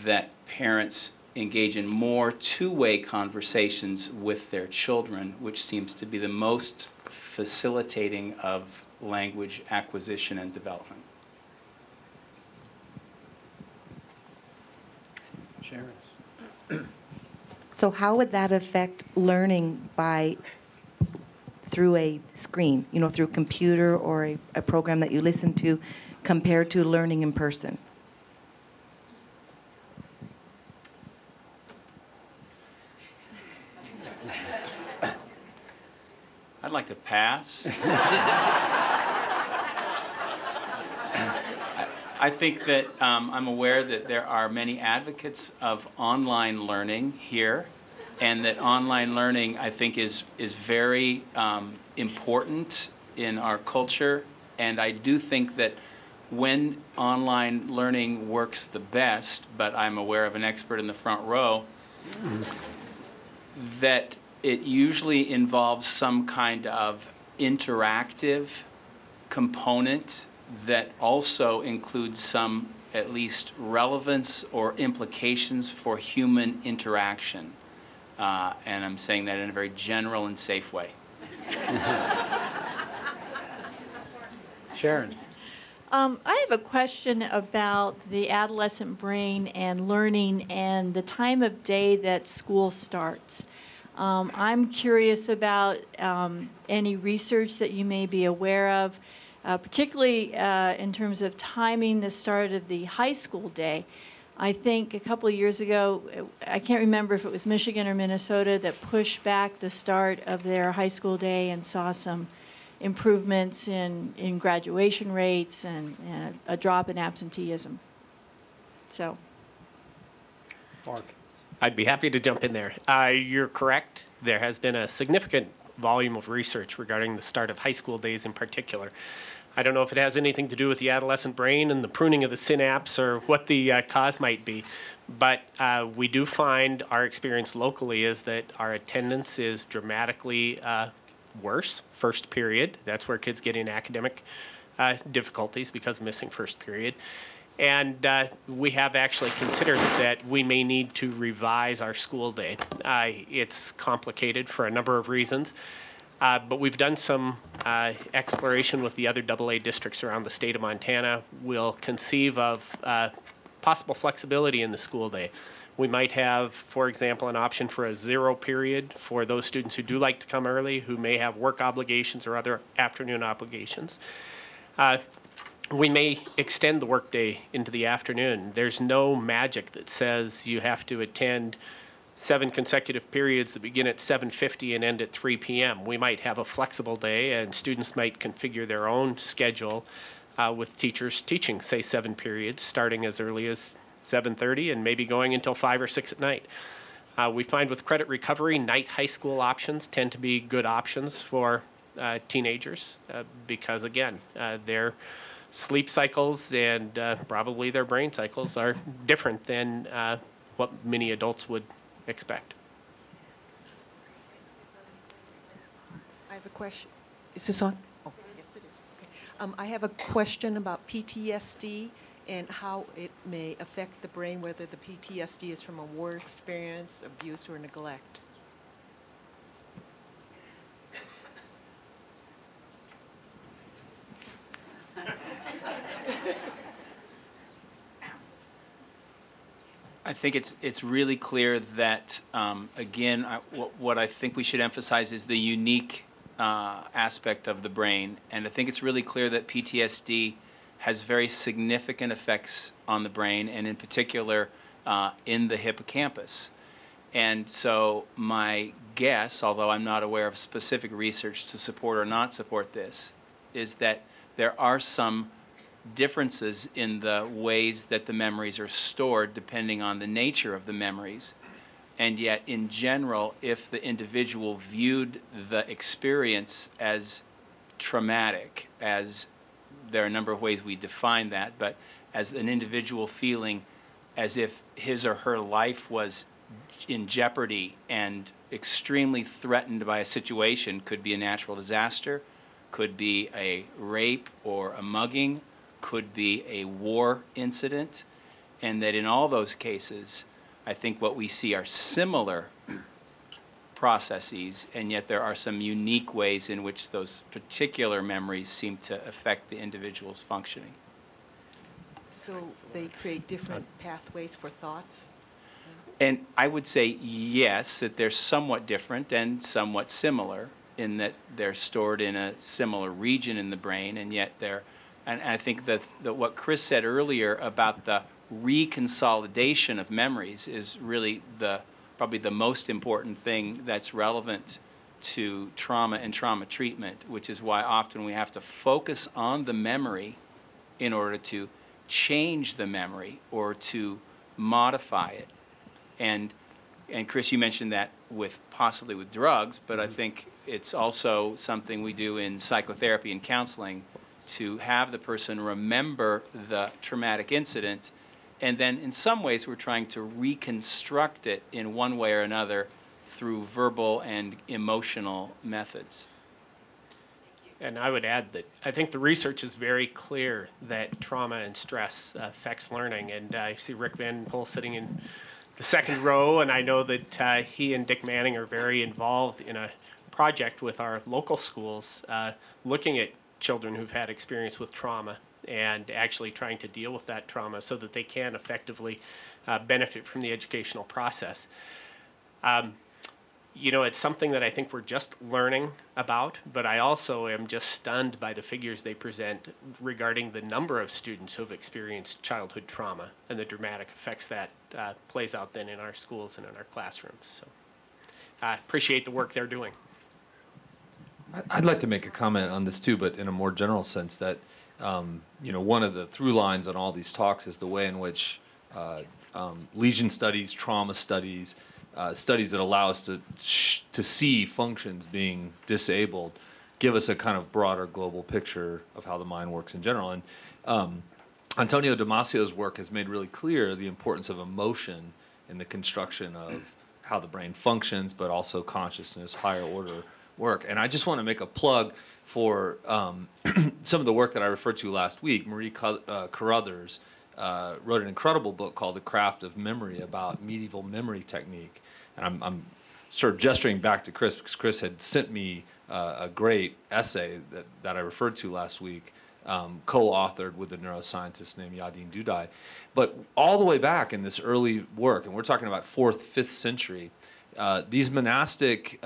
F: that parents engage in more two-way conversations with their children, which seems to be the most facilitating of language acquisition and development.
B: Sharon.
D: So how would that affect learning through a screen, through a computer or a program that you listen to, compared to learning in person?
F: I'd like to pass. I think that I'm aware that there are many advocates of online learning here, and that online learning, I think, is very important in our culture. And I do think that when online learning works the best, but I'm aware of an expert in the front row, that it usually involves some kind of interactive component that also includes some, at least, relevance or implications for human interaction. And I'm saying that in a very general and safe way.
B: Sharon.
G: I have a question about the adolescent brain and learning and the time of day that school starts. I'm curious about any research that you may be aware of, particularly in terms of timing the start of the high school day. I think a couple of years ago, I can't remember if it was Michigan or Minnesota, that pushed back the start of their high school day and saw some improvements in graduation rates and a drop in absenteeism. So.
B: Mark.
H: I'd be happy to jump in there. You're correct. There has been a significant volume of research regarding the start of high school days in particular. I don't know if it has anything to do with the adolescent brain and the pruning of the synapse or what the cause might be, but we do find our experience locally is that our attendance is dramatically worse first period. That's where kids get in academic difficulties because of missing first period. And we have actually considered that we may need to revise our school day. It's complicated for a number of reasons, but we've done some exploration with the other AA districts around the state of Montana. We'll conceive of possible flexibility in the school day. We might have, for example, an option for a 0 period for those students who do like to come early, who may have work obligations or other afternoon obligations. We may extend the workday into the afternoon. There's no magic that says you have to attend 7 consecutive periods that begin at 7:50 and end at 3 p.m. We might have a flexible day, and students might configure their own schedule with teachers teaching, say, 7 periods, starting as early as 7:30 and maybe going until 5 or 6 at night. We find with credit recovery, night high school options tend to be good options for teenagers because, again, their sleep cycles and probably their brain cycles are different than what many adults would expect.
I: I have a question. Is this on? Oh, yes, it is. Okay. I have a question about PTSD and how it may affect the brain, whether the PTSD is from a war experience, abuse, or neglect.
F: I think it's really clear that, again, what I think we should emphasize is the unique aspect of the brain. And I think it's really clear that PTSD has very significant effects on the brain, and in particular in the hippocampus. And so my guess, although I'm not aware of specific research to support or not support this, is that there are some differences in the ways that the memories are stored depending on the nature of the memories. And yet, in general, if the individual viewed the experience as traumatic, as there are a number of ways we define that, but as an individual feeling as if his or her life was in jeopardy and extremely threatened by a situation, could be a natural disaster, could be a rape or a mugging, could be a war incident, and that in all those cases, I think what we see are similar processes, and yet there are some unique ways in which those particular memories seem to affect the individual's functioning.
I: So they create different pathways for thoughts?
F: And I would say yes, that they're somewhat different and somewhat similar in that they're stored in a similar region in the brain, and yet they're, and I think that what Chris said earlier about the reconsolidation of memories is really probably the most important thing that's relevant to trauma and trauma treatment, which is why often we have to focus on the memory in order to change the memory or to modify it. And Chris, you mentioned that possibly with drugs, but I think it's also something we do in psychotherapy and counseling to have the person remember the traumatic incident, and then in some ways we're trying to reconstruct it in one way or another through verbal and emotional methods.
H: And I would add that I think the research is very clear that trauma and stress affects learning. And I see Rick Van Poel sitting in the second row, and I know that he and Dick Manning are very involved in a project with our local schools looking at children who've had experience with trauma and actually trying to deal with that trauma so that they can effectively benefit from the educational process. You know, it's something that I think we're just learning about, but I also am just stunned by the figures they present regarding the number of students who have experienced childhood trauma and the dramatic effects that plays out then in our schools and in our classrooms. So I appreciate the work they're doing.
J: I'd like to make a comment on this too, but in a more general sense that, you know, one of the through lines on all these talks is the way in which lesion studies, trauma studies, studies that allow us to see functions being disabled, give us a kind of broader global picture of how the mind works in general. And Antonio Damasio's work has made really clear the importance of emotion in the construction of how the brain functions, but also consciousness, higher order work. And I just want to make a plug for some of the work that I referred to last week. Marie Carruthers wrote an incredible book called The Craft of Memory about medieval memory technique. And I'm sort of gesturing back to Chris because Chris had sent me a great essay that I referred to last week, co-authored with a neuroscientist named Yadin Dudai. But all the way back in this early work, and we're talking about 4th, 5th century, these monastic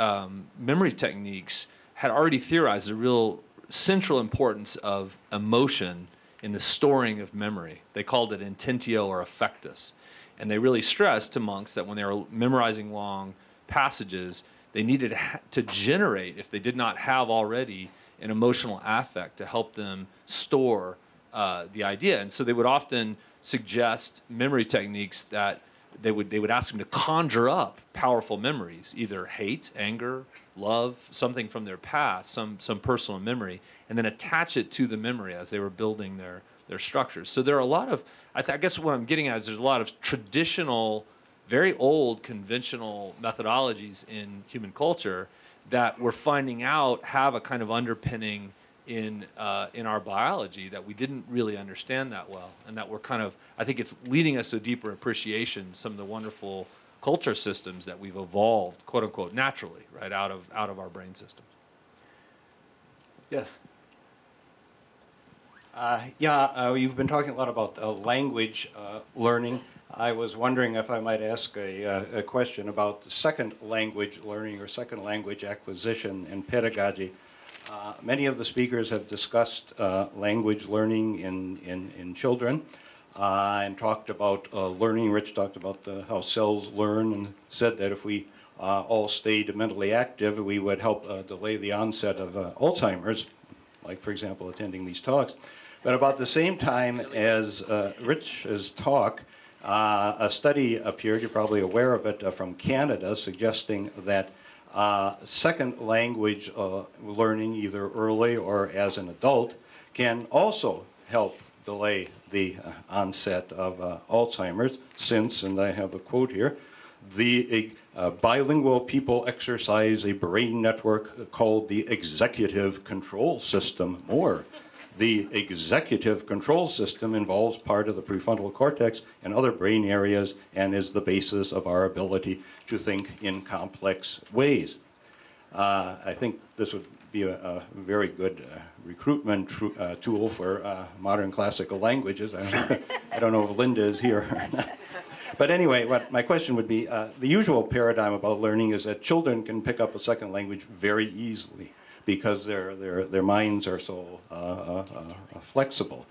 J: memory techniques had already theorized the real central importance of emotion in the storing of memory. They called it intentio or affectus. And they really stressed to monks that when they were memorizing long passages, they needed to generate, if they did not have already, an emotional affect to help them store the idea. And so they would often suggest memory techniques that they would ask them to conjure up powerful memories, either hate, anger, love, something from their past, some personal memory, and then attach it to the memory as they were building their structures. So there are a lot of, I guess what I'm getting at is there's a lot of traditional, very old, conventional methodologies in human culture that we're finding out have a kind of underpinning in our biology that we didn't really understand that well, and that we're kind of, I think it's leading us to a deeper appreciation of some of the wonderful culture systems that we've evolved, quote unquote, naturally, right, out of our brain systems.
B: Yes.
K: You've been talking a lot about language learning. I was wondering if I might ask a question about second language learning or second language acquisition and pedagogy. Many of the speakers have discussed language learning in children and talked about learning. Rich talked about how cells learn and said that if we all stayed mentally active, we would help delay the onset of Alzheimer's, like, for example, attending these talks. But about the same time as Rich's talk, a study appeared, you're probably aware of it, from Canada, suggesting that second language learning, either early or as an adult, can also help delay the onset of Alzheimer's, since, and I have a quote here, the bilingual people exercise a brain network called the executive control system more. The executive control system involves part of the prefrontal cortex and other brain areas and is the basis of our ability to think in complex ways. I think this would be a very good recruitment tool for modern classical languages. I don't know if Linda is here or not. But anyway, what my question would be, the usual paradigm about learning is that children can pick up a second language very easily, because their minds are so flexible.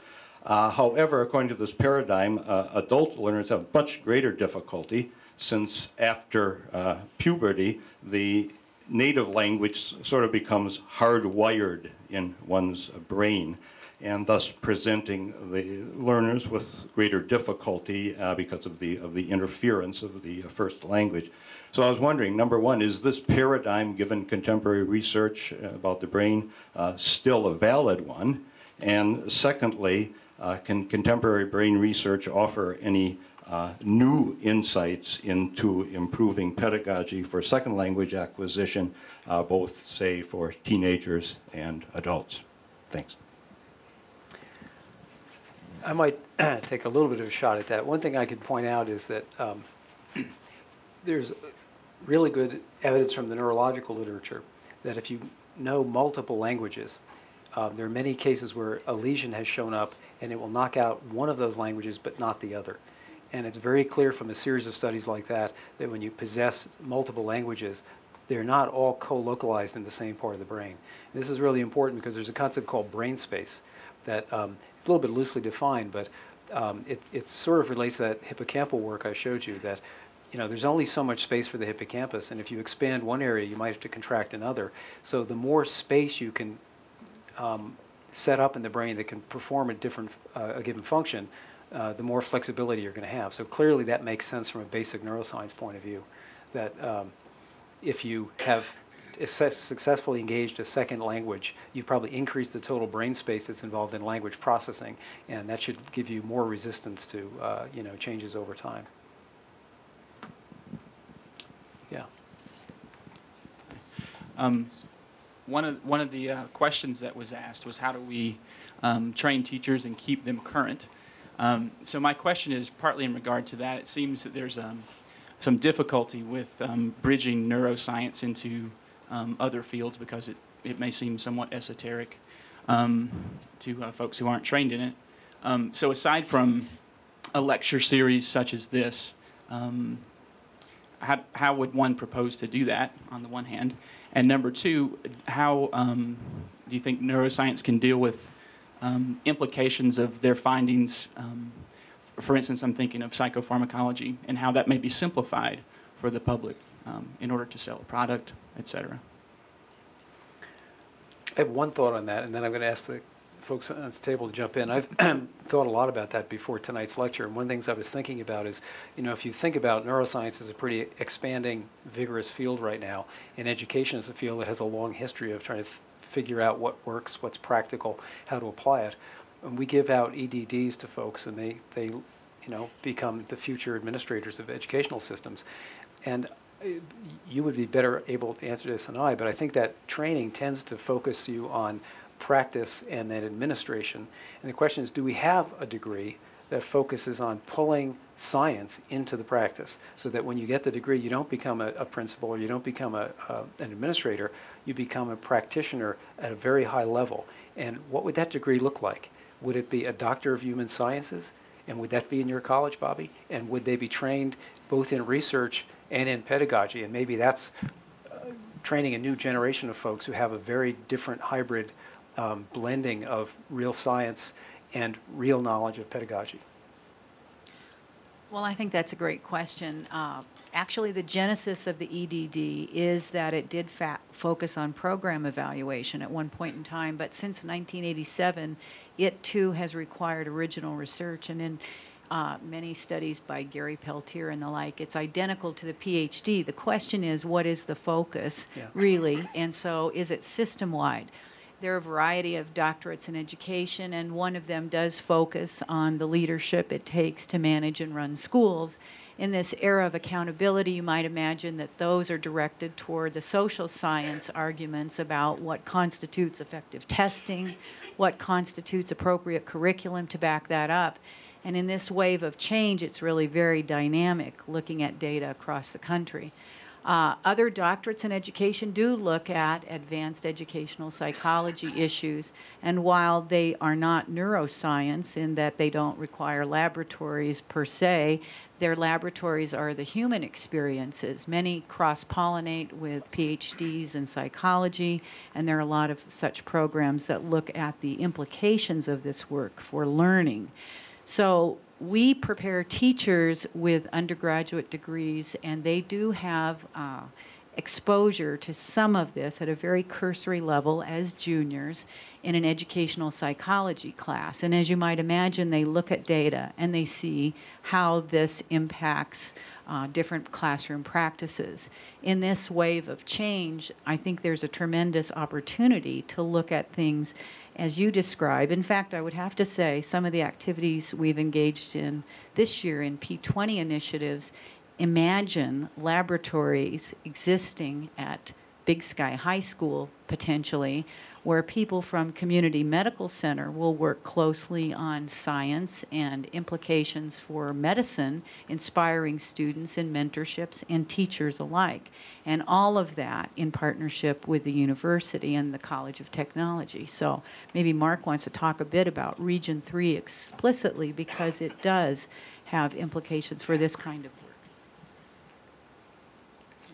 K: However, according to this paradigm, adult learners have much greater difficulty, since after puberty, the native language sort of becomes hardwired in one's brain, and thus presenting the learners with greater difficulty because of the interference of the first language. So I was wondering, number one, is this paradigm, given contemporary research about the brain, still a valid one? And secondly, can contemporary brain research offer any new insights into improving pedagogy for second language acquisition, both, say, for teenagers and adults? Thanks.
B: I might take a little bit of a shot at that. One thing I could point out is that there's really good evidence from the neurological literature that if you know multiple languages, there are many cases where a lesion has shown up and it will knock out one of those languages but not the other. And it's very clear from a series of studies like that that when you possess multiple languages, they're not all co-localized in the same part of the brain. And this is really important because there's a concept called brain space that it's a little bit loosely defined, but it sort of relates to that hippocampal work I showed you, that there's only so much space for the hippocampus, and if you expand one area, you might have to contract another. So the more space you can set up in the brain that can perform a given function, the more flexibility you're going to have. So clearly that makes sense from a basic neuroscience point of view, that if you have successfully engaged a second language, you've probably increased the total brain space that's involved in language processing, and that should give you more resistance to changes over time. Yeah.
L: One of the questions that was asked was, how do we train teachers and keep them current? So my question is partly in regard to that. It seems that there's some difficulty with bridging neuroscience into other fields because it may seem somewhat esoteric to folks who aren't trained in it. So aside from a lecture series such as this, how would one propose to do that, on the one hand? And number two, how do you think neuroscience can deal with implications of their findings? For instance, I'm thinking of psychopharmacology and how that may be simplified for the public in order to sell a product, et cetera.
B: I have one thought on that, and then I'm going to ask the folks on the table to jump in. I've thought a lot about that before tonight's lecture, and one of the things I was thinking about is, if you think about neuroscience as a pretty expanding, vigorous field right now, and education is a field that has a long history of trying to figure out what works, what's practical, how to apply it. And we give out EDDs to folks, and they become the future administrators of educational systems. And you would be better able to answer this than I, but I think that training tends to focus you on practice and then administration. And the question is, do we have a degree that focuses on pulling science into the practice so that when you get the degree, you don't become a principal or you don't become an administrator, you become a practitioner at a very high level. And what would that degree look like? Would it be a Doctor of Human Sciences? And would that be in your college, Bobbie? And would they be trained both in research and in pedagogy? And maybe that's training a new generation of folks who have a very different hybrid blending of real science and real knowledge of pedagogy.
M: Well, I think that's a great question. Actually, the genesis of the EDD is that it did focus on program evaluation at one point in time, but since 1987, it too has required original research, and in many studies by Gary Peltier and the like, it's identical to the PhD. The question is, what is the focus, really? And so is it system-wide? There are a variety of doctorates in education, and one of them does focus on the leadership it takes to manage and run schools. In this era of accountability, you might imagine that those are directed toward the social science arguments about what constitutes effective testing, what constitutes appropriate curriculum to back that up. And in this wave of change, it's really very dynamic, looking at data across the country. Other doctorates in education do look at advanced educational psychology issues, and while they are not neuroscience in that they don't require laboratories per se, their laboratories are the human experiences. Many cross-pollinate with PhDs in psychology, and there are a lot of such programs that look at the implications of this work for learning. So we prepare teachers with undergraduate degrees, and they do have exposure to some of this at a very cursory level as juniors in an educational psychology class. And as you might imagine, they look at data and they see how this impacts different classroom practices. In this wave of change, I think there's a tremendous opportunity to look at things as you describe. In fact, I would have to say some of the activities we've engaged in this year in P20 initiatives imagine laboratories existing at Big Sky High School, potentially, where people from Community Medical Center will work closely on science and implications for medicine, inspiring students and mentorships and teachers alike. And all of that in partnership with the university and the College of Technology. So maybe Mark wants to talk a bit about Region 3 explicitly, because it does have implications for this kind of work.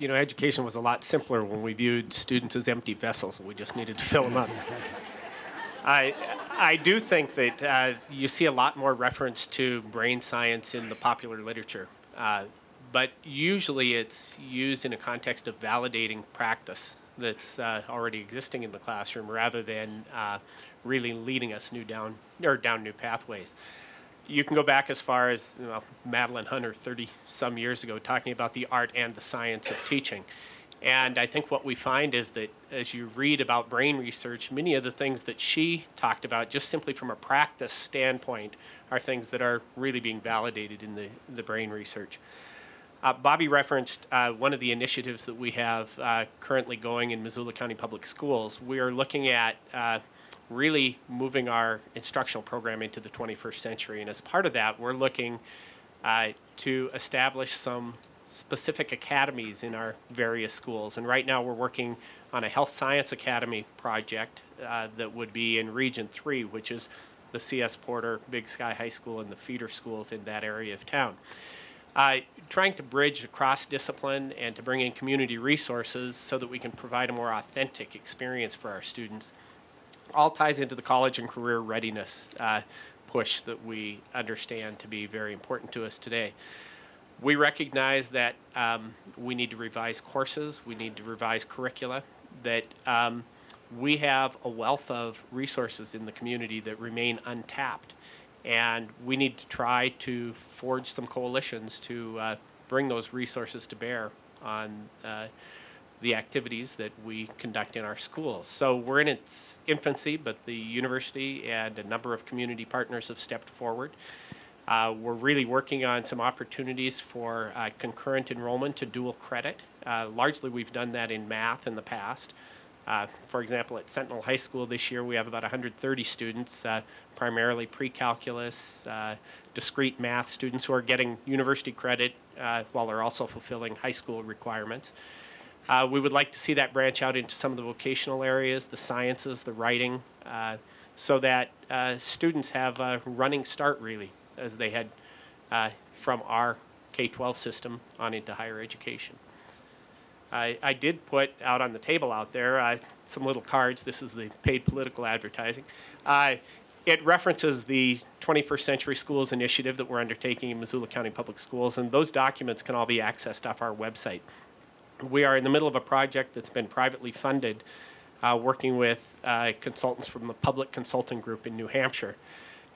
H: You know, education was a lot simpler when we viewed students as empty vessels and we just needed to fill them up. I do think that you see a lot more reference to brain science in the popular literature, but usually it's used in a context of validating practice that's already existing in the classroom rather than really leading us down new pathways. You can go back as far as Madeline Hunter 30-some years ago talking about the art and the science of teaching. And I think what we find is that as you read about brain research, many of the things that she talked about just simply from a practice standpoint are things that are really being validated in the brain research. Bobbie referenced one of the initiatives that we have currently going in Missoula County Public Schools. We are looking at really moving our instructional program into the 21st century. And as part of that, we're looking to establish some specific academies in our various schools. And right now we're working on a health science academy project that would be in Region 3, which is the C.S. Porter, Big Sky High School, and the feeder schools in that area of town. Trying to bridge across discipline and to bring in community resources so that we can provide a more authentic experience for our students. All ties into the college and career readiness push that we understand to be very important to us today. We recognize that we need to revise courses, we need to revise curricula, that we have a wealth of resources in the community that remain untapped, and we need to try to forge some coalitions to bring those resources to bear on the activities that we conduct in our schools. So we're in its infancy, but the university and a number of community partners have stepped forward. We're really working on some opportunities for concurrent enrollment to dual credit. Largely we've done that in math in the past. For example, at Sentinel High School this year, we have about 130 students, primarily pre-calculus, discrete math students who are getting university credit while they're also fulfilling high school requirements. We would like to see that branch out into some of the vocational areas, the sciences, the writing, so that students have a running start, really, as they head from our K-12 system on into higher education. I did put out on the table out there some little cards. This is the paid political advertising. It references the 21st Century Schools initiative that we're undertaking in Missoula County Public Schools, and those documents can all be accessed off our website. We are in the middle of a project that's been privately funded, working with consultants from the Public Consulting Group in New Hampshire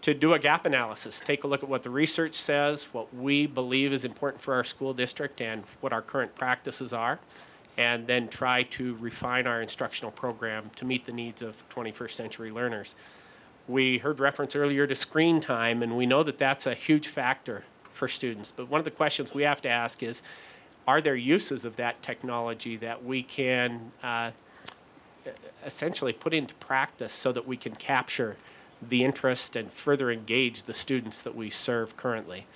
H: to do a gap analysis, take a look at what the research says, what we believe is important for our school district, and what our current practices are, and then try to refine our instructional program to meet the needs of 21st century learners. We heard reference earlier to screen time, and we know that that's a huge factor for students. But one of the questions we have to ask is, are there uses of that technology that we can essentially put into practice so that we can capture the interest and further engage the students that we serve currently?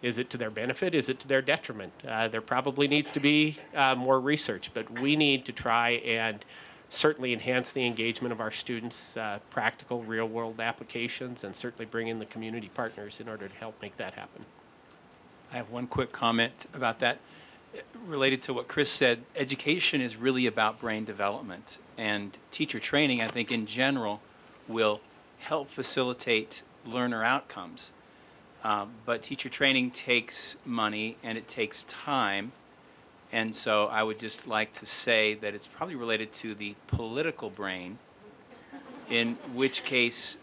H: Is it to their benefit? Is it to their detriment? There probably needs to be more research, but we need to try and certainly enhance the engagement of our students, practical real-world applications, and certainly bring in the community partners in order to help make that happen.
F: I have one quick comment about that. Related to what Chris said, education is really about brain development, and teacher training, I think, in general, will help facilitate learner outcomes. But teacher training takes money and it takes time, and so I would just like to say that it's probably related to the political brain, in which case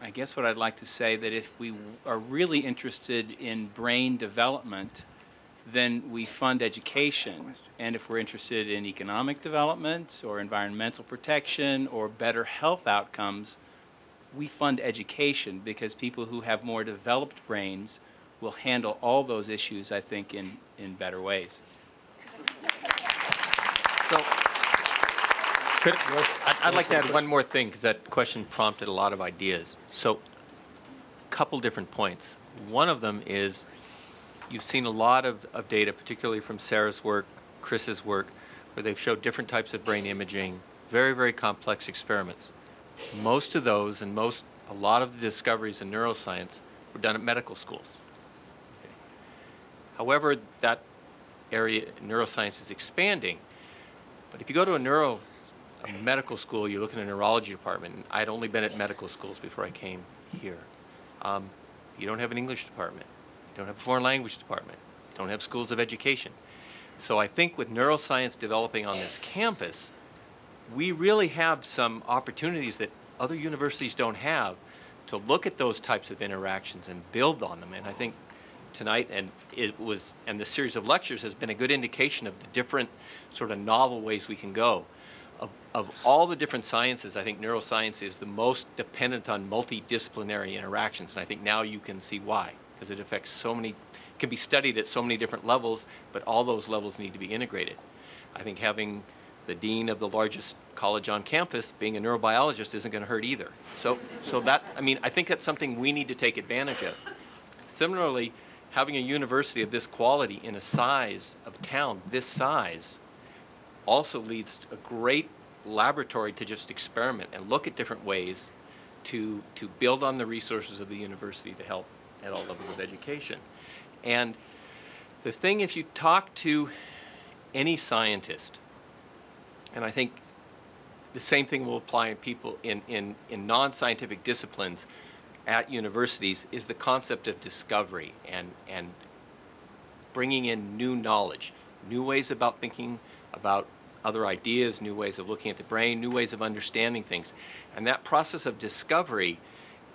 F: I guess what I'd like to say that if we are really interested in brain development, then we fund education. And if we're interested in economic development or environmental protection or better health outcomes, we fund education, because people who have more developed brains will handle all those issues, I think, in better ways.
E: So, I'd like to add one more thing, because that question prompted a lot of ideas. So, a couple different points. One of them is, you've seen a lot of data, particularly from Sarah's work, Chris's work, where they've showed different types of brain imaging, very, very complex experiments. Most of those and a lot of the discoveries in neuroscience were done at medical schools. Okay. However, that area, neuroscience, is expanding. But if you go to a medical school, you look in a neurology department, and I'd only been at medical schools before I came here. You don't have an English department. You don't have a foreign language department. You don't have schools of education. So I think with neuroscience developing on this campus, we really have some opportunities that other universities don't have to look at those types of interactions and build on them. And I think tonight and this series of lectures has been a good indication of the different sort of novel ways we can go. Of all the different sciences, I think neuroscience is the most dependent on multidisciplinary interactions, and I think now you can see why, because it affects so many, can be studied at so many different levels, but all those levels need to be integrated. I think having the dean of the largest college on campus being a neurobiologist isn't going to hurt either. So that, I mean, I think that's something we need to take advantage of. Similarly, having a university of this quality in a size of town this size also leads to a great laboratory to just experiment and look at different ways to build on the resources of the university to help at all levels of education. And the thing, if you talk to any scientist, and I think the same thing will apply in people in non-scientific disciplines at universities, is the concept of discovery and bringing in new knowledge, new ways about thinking about other ideas, new ways of looking at the brain, new ways of understanding things. And that process of discovery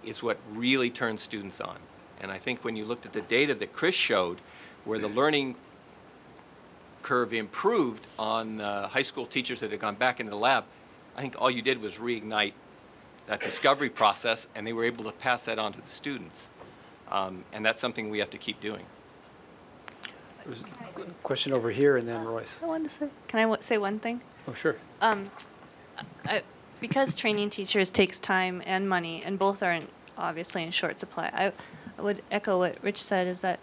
E: is what really turns students on. And I think when you looked at the data that Chris showed, where the learning curve improved on high school teachers that had gone back into the lab, I think all you did was reignite that discovery process, and they were able to pass that on to the students. And that's something we have to keep doing.
B: There's a question over here, and then Royce.
N: I wanted to say, can I say one thing?
B: Oh, sure.
N: Because training teachers takes time and money, and both are obviously in short supply, I would echo what Rich said, is that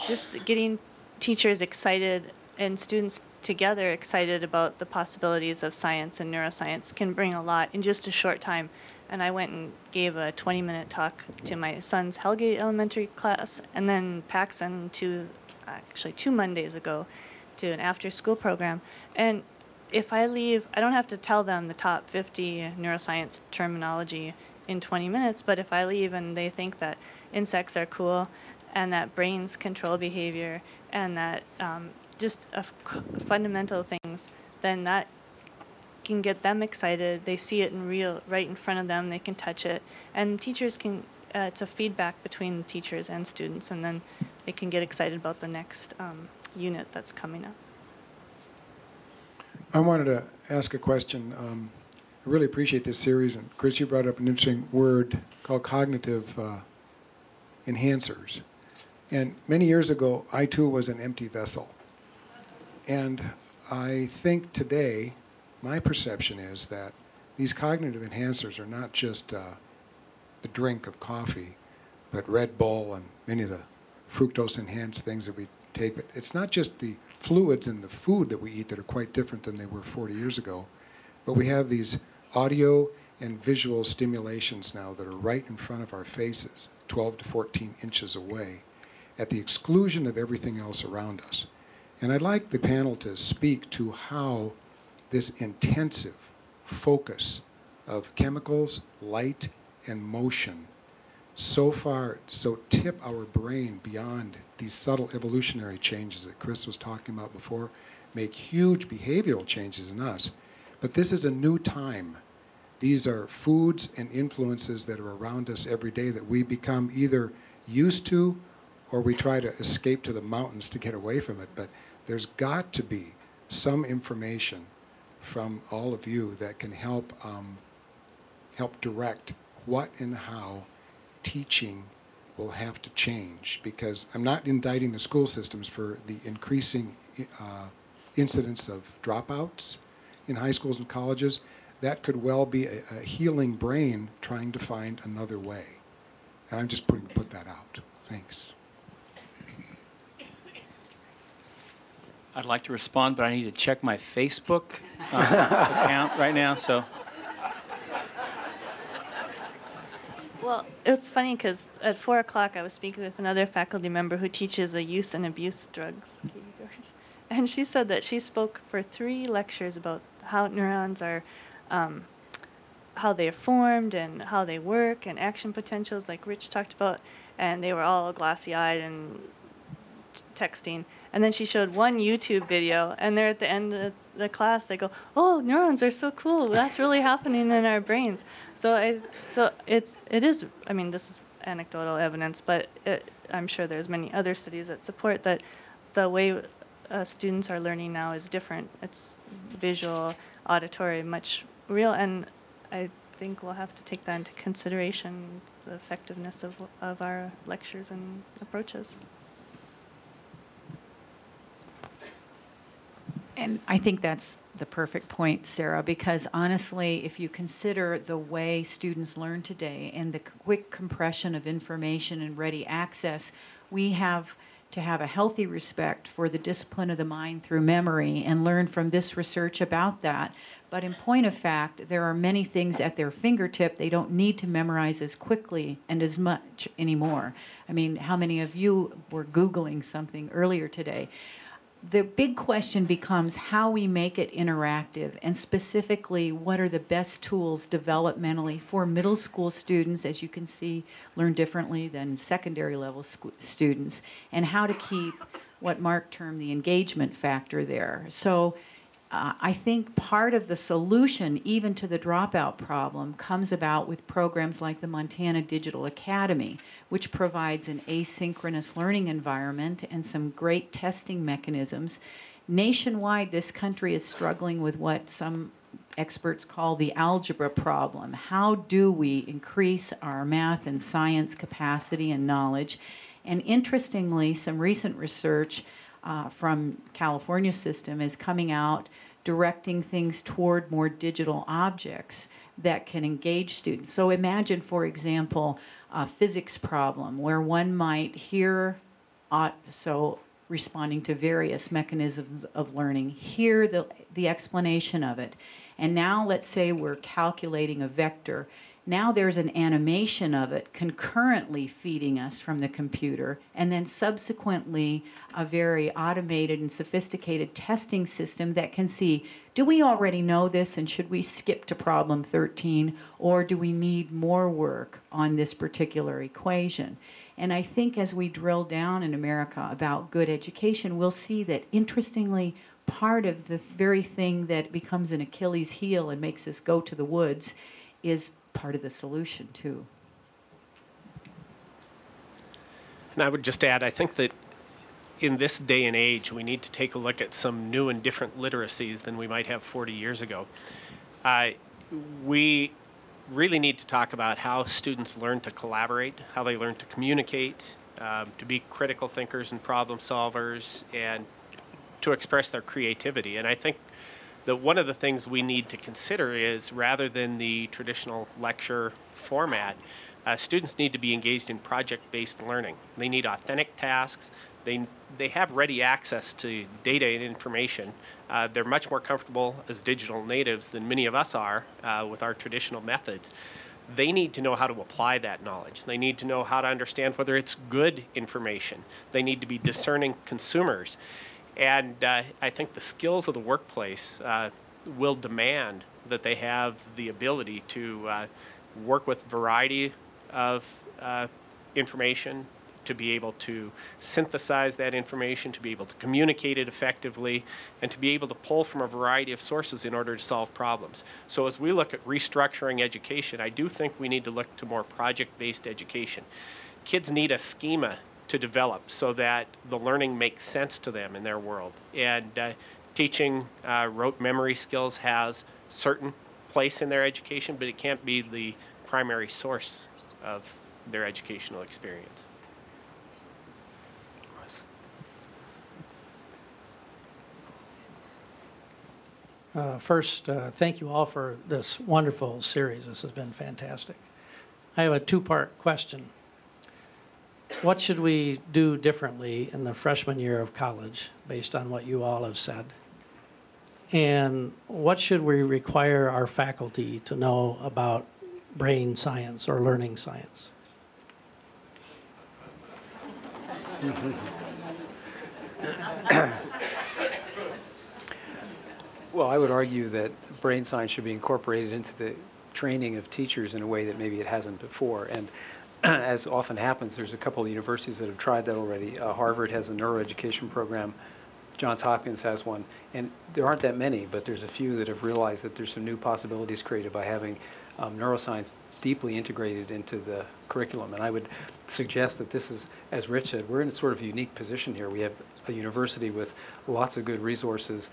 N: just getting teachers excited and students together excited about the possibilities of science and neuroscience can bring a lot in just a short time. And I went and gave a 20-minute talk to my son's Hellgate Elementary class, and then Paxson actually 2 Mondays ago to an after-school program. And if I leave, I don't have to tell them the top 50 neuroscience terminology in 20 minutes, but if I leave and they think that insects are cool and that brains control behavior and that just fundamental things, then that can get them excited. They see it in real, right in front of them. They can touch it. And teachers can, it's a feedback between teachers and students, and then they can get excited about the next unit that's coming up.
O: I wanted to ask a question. I really appreciate this series, and Chris, you brought up an interesting word called cognitive enhancers. And many years ago, I too was an empty vessel. And I think today, my perception is that these cognitive enhancers are not just the drink of coffee, but Red Bull and many of the fructose-enhanced things that we take. But it's not just the fluids in the food that we eat that are quite different than they were 40 years ago, but we have these audio and visual stimulations now that are right in front of our faces, 12 to 14 inches away, at the exclusion of everything else around us. And I'd like the panel to speak to how this intensive focus of chemicals, light, and motion so tip our brain beyond these subtle evolutionary changes that Chris was talking about before, make huge behavioral changes in us. But this is a new time. These are foods and influences that are around us every day that we become either used to or we try to escape to the mountains to get away from it. But there's got to be some information from all of you that can help direct what and how teaching will have to change, because I'm not indicting the school systems for the increasing incidence of dropouts in high schools and colleges. That could well be a healing brain trying to find another way. And I'm just put that out. Thanks.
F: I'd like to respond, but I need to check my Facebook account right now, so.
N: Well, it's funny because at 4 o'clock I was speaking with another faculty member who teaches the use and abuse drugs. And she said that she spoke for 3 lectures about how neurons are, how they are formed and how they work and action potentials like Rich talked about. And they were all glassy-eyed and texting. And then she showed one YouTube video, and they're at the end of the class, they go, "Oh, neurons are so cool. That's really happening in our brains." So it is, I mean, this is anecdotal evidence, but I'm sure there's many other studies that support that the way students are learning now is different. It's visual, auditory, much real, and I think we'll have to take that into consideration, the effectiveness of our lectures and approaches.
M: And I think that's the perfect point, Sarah, because honestly, if you consider the way students learn today and the quick compression of information and ready access, we have to have a healthy respect for the discipline of the mind through memory and learn from this research about that. But in point of fact, there are many things at their fingertip they don't need to memorize as quickly and as much anymore. I mean, how many of you were Googling something earlier today? The big question becomes how we make it interactive, and specifically what are the best tools developmentally for middle school students, as you can see, learn differently than secondary level students, and how to keep what Mark termed the engagement factor there. So I think part of the solution, even to the dropout problem, comes about with programs like the Montana Digital Academy, which provides an asynchronous learning environment and some great testing mechanisms. Nationwide, this country is struggling with what some experts call the algebra problem. How do we increase our math and science capacity and knowledge? And interestingly, some recent research from California system is coming out, directing things toward more digital objects that can engage students. So imagine, for example, a physics problem where one might hear, responding to various mechanisms of learning, hear the explanation of it. And now let's say we're calculating a vector. Now there's an animation of it concurrently feeding us from the computer, and then subsequently a very automated and sophisticated testing system that can see, do we already know this and should we skip to problem 13, or do we need more work on this particular equation? And I think as we drill down in America about good education, we'll see that, interestingly, part of the very thing that becomes an Achilles heel and makes us go to the woods is part of the solution, too.
H: And I would just add, I think that in this day and age, we need to take a look at some new and different literacies than we might have 40 years ago. We really need to talk about how students learn to collaborate, how they learn to communicate, to be critical thinkers and problem solvers, and to express their creativity. And I think that one of the things we need to consider is, rather than the traditional lecture format, students need to be engaged in project-based learning. They need authentic tasks. They have ready access to data and information. They're much more comfortable as digital natives than many of us are with our traditional methods. They need to know how to apply that knowledge. They need to know how to understand whether it's good information. They need to be discerning consumers. And I think the skills of the workplace will demand that they have the ability to work with a variety of information, to be able to synthesize that information, to be able to communicate it effectively, and to be able to pull from a variety of sources in order to solve problems. So as we look at restructuring education, I do think we need to look to more project-based education. Kids need a schema to develop so that the learning makes sense to them in their world. And teaching rote memory skills has certain place in their education, but it can't be the primary source of their educational experience.
P: First, thank you all for this wonderful series. This has been fantastic. I have a two-part question. What should we do differently in the freshman year of college, based on what you all have said? And what should we require our faculty to know about brain science or learning science?
B: Well, I would argue that brain science should be incorporated into the training of teachers in a way that maybe it hasn't before. And as often happens, there's a couple of universities that have tried that already. Harvard has a neuroeducation program. Johns Hopkins has one. And there aren't that many, but there's a few that have realized that there's some new possibilities created by having neuroscience deeply integrated into the curriculum. And I would suggest that this is, as Rich said, we're in a sort of unique position here. We have a university with lots of good resources.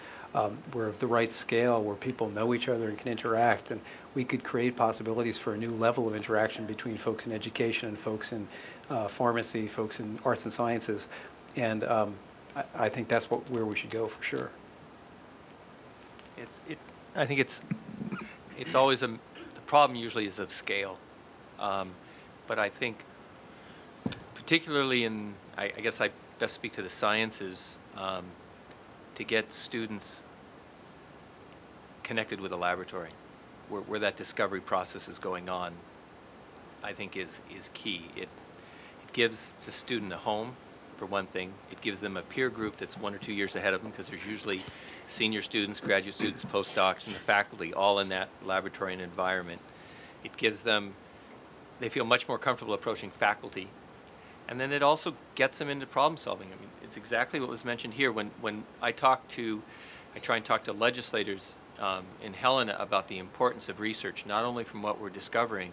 B: We're of the right scale, where people know each other and can interact, and we could create possibilities for a new level of interaction between folks in education and folks in pharmacy, folks in arts and sciences, and I think that's where we should go for sure.
E: I think it's always the problem usually is of scale, but I think particularly in, I guess I best speak to the sciences, to get students connected with a laboratory where that discovery process is going on, I think is key. It gives the student a home, for one thing. It gives them a peer group that's 1 or 2 years ahead of them, because there's usually senior students, graduate students, postdocs, and the faculty all in that laboratory and environment. It gives them, they feel much more comfortable approaching faculty. And then it also gets them into problem solving. I mean, it's exactly what was mentioned here. When I try and talk to legislators in Helena about the importance of research, not only from what we're discovering,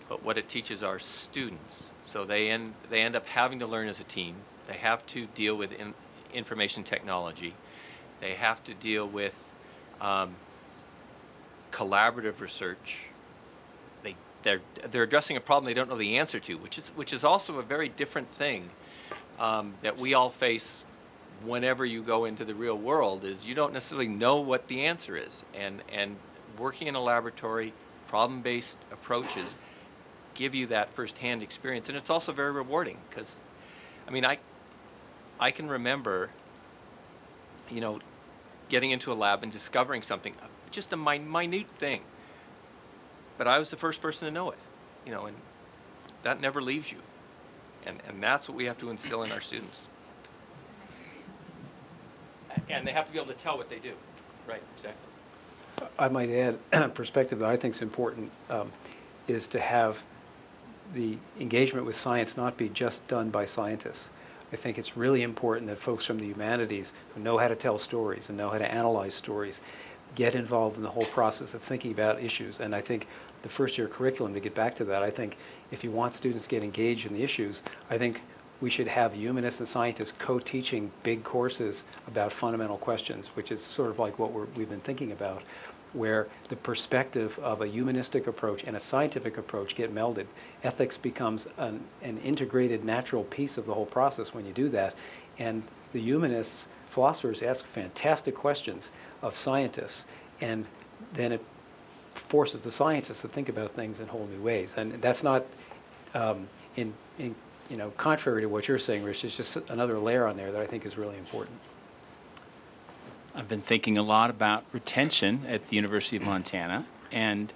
E: but what it teaches our students. So they end up having to learn as a team. They have to deal with information technology. They have to deal with collaborative research. They're addressing a problem they don't know the answer to, which is also a very different thing that we all face whenever you go into the real world is you don't necessarily know what the answer is. And working in a laboratory, problem-based approaches give you that firsthand experience. And it's also very rewarding because, I mean, I can remember, you know, getting into a lab and discovering something, just a minute thing. But I was the first person to know it, you know, and that never leaves you. And that's what we have to instill in our students. And they have to be able to tell what they do. Right, exactly.
B: I might add perspective that I think is important is to have the engagement with science not be just done by scientists. I think it's really important that folks from the humanities who know how to tell stories and know how to analyze stories get involved in the whole process of thinking about issues. And I think the first year curriculum, to get back to that, I think if you want students to get engaged in the issues, I think we should have humanists and scientists co-teaching big courses about fundamental questions, which is sort of like what we've been thinking about, where the perspective of a humanistic approach and a scientific approach get melded. Ethics becomes an integrated natural piece of the whole process when you do that. And the humanists, philosophers, ask fantastic questions of scientists, and then it forces the scientists to think about things in whole new ways. And that's not you know, contrary to what you're saying, Rich. It's just another layer on there that I think is really important.
F: I've been thinking a lot about retention at the University of Montana, and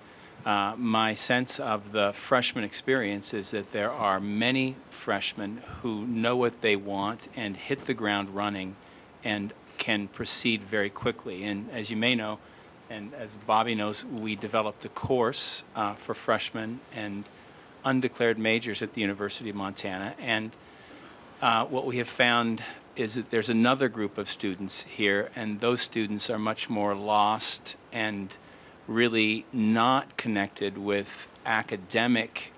F: my sense of the freshman experience is that there are many freshmen who know what they want and hit the ground running and can proceed very quickly. And as you may know, and as Bobbie knows, we developed a course for freshmen and undeclared majors at the University of Montana, and what we have found is that there's another group of students here, and those students are much more lost and really not connected with academic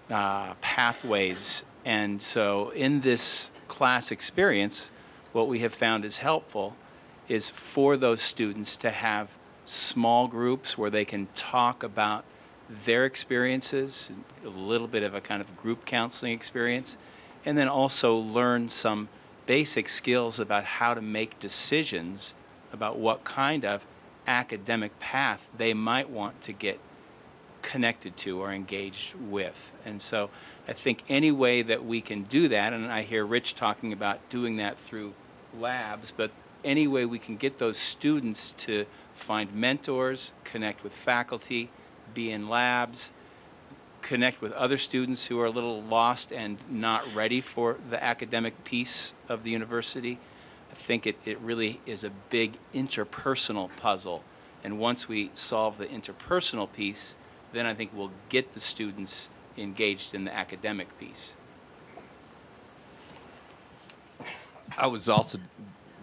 F: pathways. And so in this class experience, what we have found is helpful is for those students to have small groups where they can talk about their experiences, a little bit of a kind of group counseling experience, and then also learn some basic skills about how to make decisions about what kind of academic path they might want to get connected to or engaged with. And so I think any way that we can do that, and I hear Rich talking about doing that through labs, but any way we can get those students to find mentors, connect with faculty, be in labs, connect with other students who are a little lost and not ready for the academic piece of the university. I think it really is a big interpersonal puzzle. And once we solve the interpersonal piece, then I think we'll get the students engaged in the academic piece.
J: I was also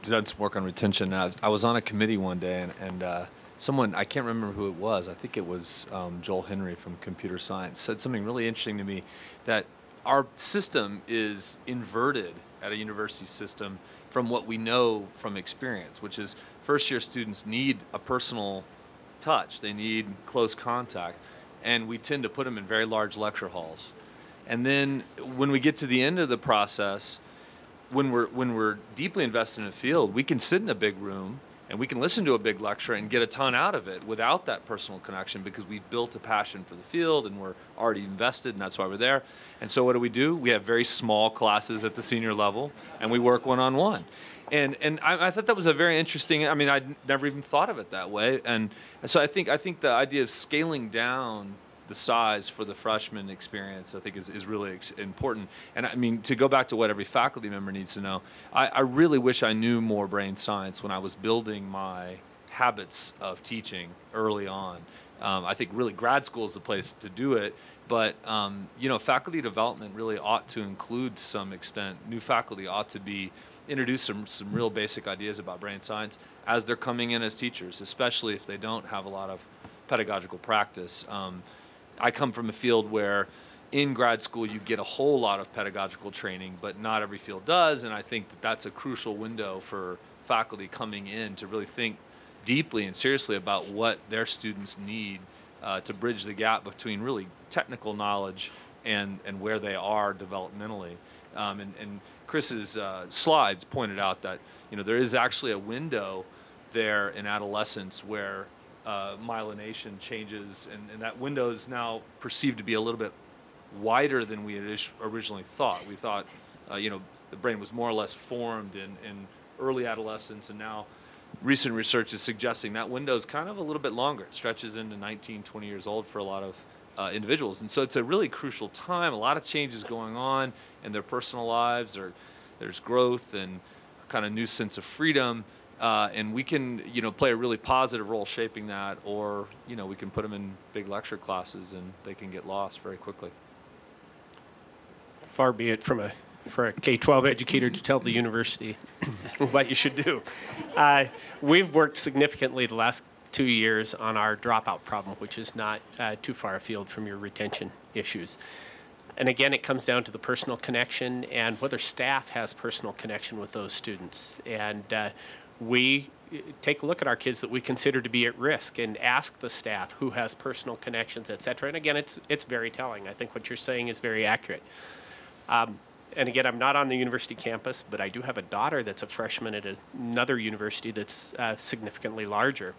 J: done some work on retention. I was on a committee one day, and someone, I can't remember who it was, I think it was Joel Henry from computer science, said something really interesting to me, that our system is inverted at a university system from what we know from experience, which is first-year students need a personal touch. They need close contact, and we tend to put them in very large lecture halls. And then when we get to the end of the process, when we're deeply invested in a field, we can sit in a big room and we can listen to a big lecture and get a ton out of it without that personal connection, because we've built a passion for the field and we're already invested, and that's why we're there. And so what do? We have very small classes at the senior level, and we work one-on-one. And I thought that was a very interesting, I mean, I'd never even thought of it that way. And so I think the idea of scaling down the size for the freshman experience, I think, is really important. And I mean, to go back to what every faculty member needs to know, I really wish I knew more brain science when I was building my habits of teaching early on. I think really grad school is the place to do it, but you know, faculty development really ought to include, to some extent, new faculty ought to be introduce some real basic ideas about brain science as they're coming in as teachers, especially if they don't have a lot of pedagogical practice. I come from a field where in grad school you get a whole lot of pedagogical training, but not every field does, and I think that that's a crucial window for faculty coming in to really think deeply and seriously about what their students need to bridge the gap between really technical knowledge and where they are developmentally. And Chris's slides pointed out that, you know, there is actually a window there in adolescence where myelination changes, and that window is now perceived to be a little bit wider than we had originally thought. We thought, you know, the brain was more or less formed in early adolescence, and now recent research is suggesting that window is kind of a little bit longer. It stretches into 19, 20 years old for a lot of individuals. And so it's a really crucial time. A lot of changes going on in their personal lives, or there's growth and kind of new sense of freedom. And we can, you know, play a really positive role shaping that, or, you know, we can put them in big lecture classes and they can get lost very quickly.
H: Far be it for a K-12 educator to tell the university what you should do. We've worked significantly the last 2 years on our dropout problem, which is not too far afield from your retention issues. And again, it comes down to the personal connection and whether staff has personal connection with those students. And we take a look at our kids that we consider to be at risk and ask the staff who has personal connections, et cetera. And again, it's very telling. I think what you're saying is very accurate. And again, I'm not on the university campus, but I do have a daughter that's a freshman at another university that's significantly larger.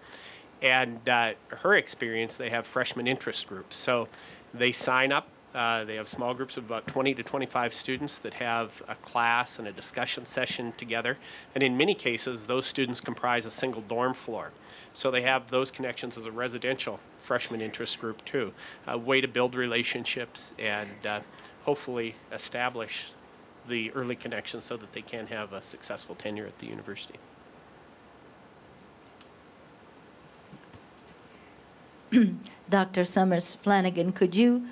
H: And her experience, they have freshman interest groups. So they sign up. They have small groups of about 20 to 25 students that have a class and a discussion session together. And in many cases, those students comprise a single dorm floor. So they have those connections as a residential freshman interest group too. A way to build relationships and hopefully establish the early connections so that they can have a successful tenure at the university.
Q: Dr. Summers-FLANAGAN, could you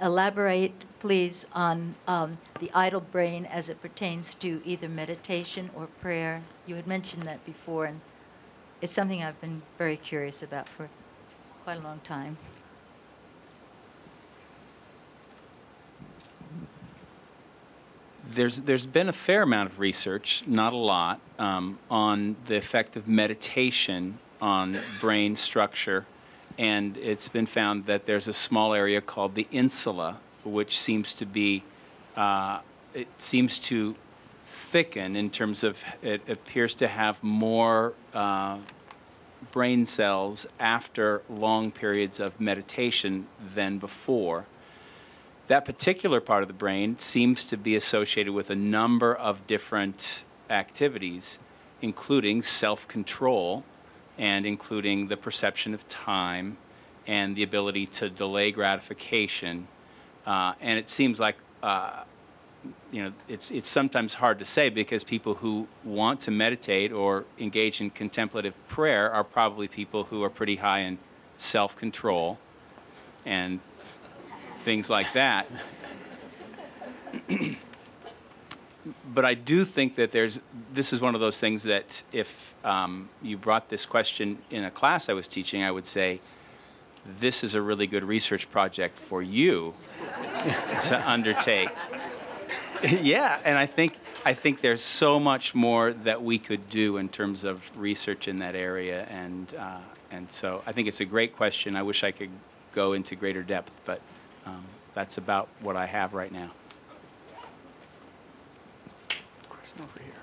Q: elaborate, please, on the idle brain as it pertains to either meditation or prayer? You had mentioned that before, and it's something I've been very curious about for quite a long time.
F: There's been a fair amount of research, not a lot, on the effect of meditation on brain structure, and it's been found that there's a small area called the insula, which seems to be, it seems to thicken in terms of, it appears to have more brain cells after long periods of meditation than before. That particular part of the brain seems to be associated with a number of different activities, including self-control and including the perception of time and the ability to delay gratification. And it seems like, you know, it's sometimes hard to say because people who want to meditate or engage in contemplative prayer are probably people who are pretty high in self-control and things like that. But I do think that this is one of those things that if you brought this question in a class I was teaching, I would say, this is a really good research project for you to undertake. Yeah, and I think there's so much more that we could do in terms of research in that area, and so I think it's a great question. I wish I could go into greater depth, but that's about what I have right now. Question over here.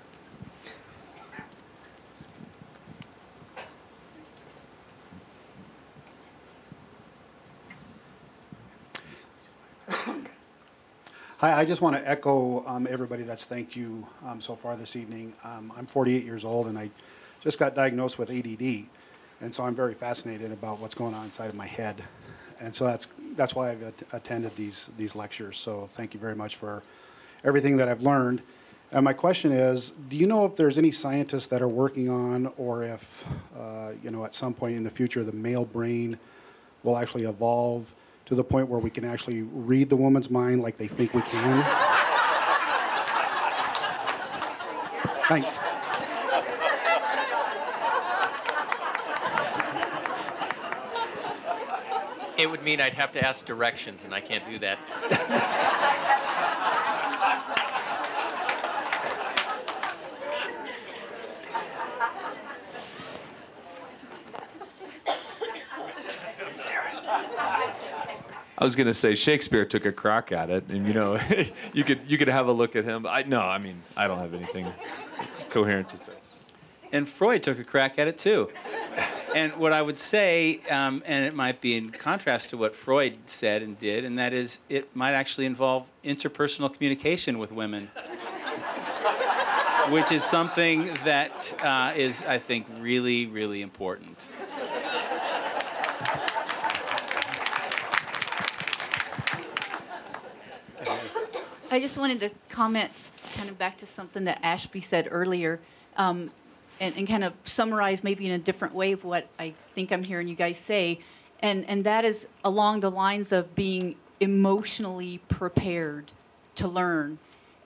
R: Hi, I just want to echo everybody that's thanked you so far this evening. I'm 48 years old and I just got diagnosed with ADD, and so I'm very fascinated about what's going on inside of my head. And so that's why I've attended these lectures. So thank you very much for everything that I've learned. And my question is, do you know if there's any scientists that are working on, or if you know, at some point in the future the male brain will actually evolve to the point where we can actually read the woman's mind like they think we can? Thanks.
E: It would mean I'd have to ask directions, and I can't do that.
J: I was going to say Shakespeare took a crack at it, and you could have a look at him. I mean, I don't have anything coherent to say.
F: And Freud took a crack at it too. And what I would say, and it might be in contrast to what Freud said and did, and that is it might actually involve interpersonal communication with women, which is something that is, I think, really, really important.
M: I just wanted to comment kind of back to something that ASHBY said earlier, and kind of summarize maybe in a different way of what I think I'm hearing you guys say, and that is along the lines of being emotionally prepared to learn.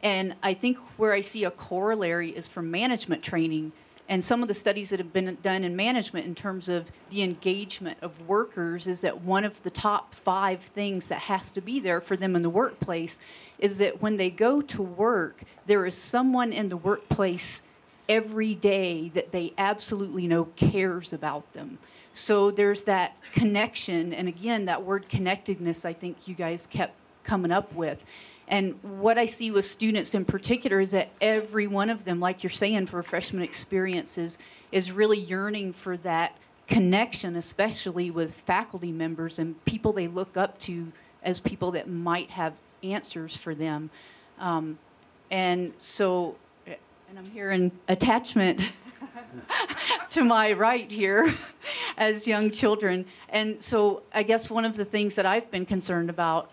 M: And I think where I see a corollary is from management training, and some of the studies that have been done in management in terms of the engagement of workers is that one of the top 5 things that has to be there for them in the workplace is that when they go to work, there is someone in the workplace every day that they absolutely know cares about them. So there's that connection, and again, that word connectedness I think you guys kept coming up with. And what I see with students in particular is that every one of them, like you're saying, for freshman experiences, is really yearning for that connection, especially with faculty members and people they look up to as people that might have answers for them. And so, and I'm hearing attachment to my right here as young children. And so I guess one of the things that I've been concerned about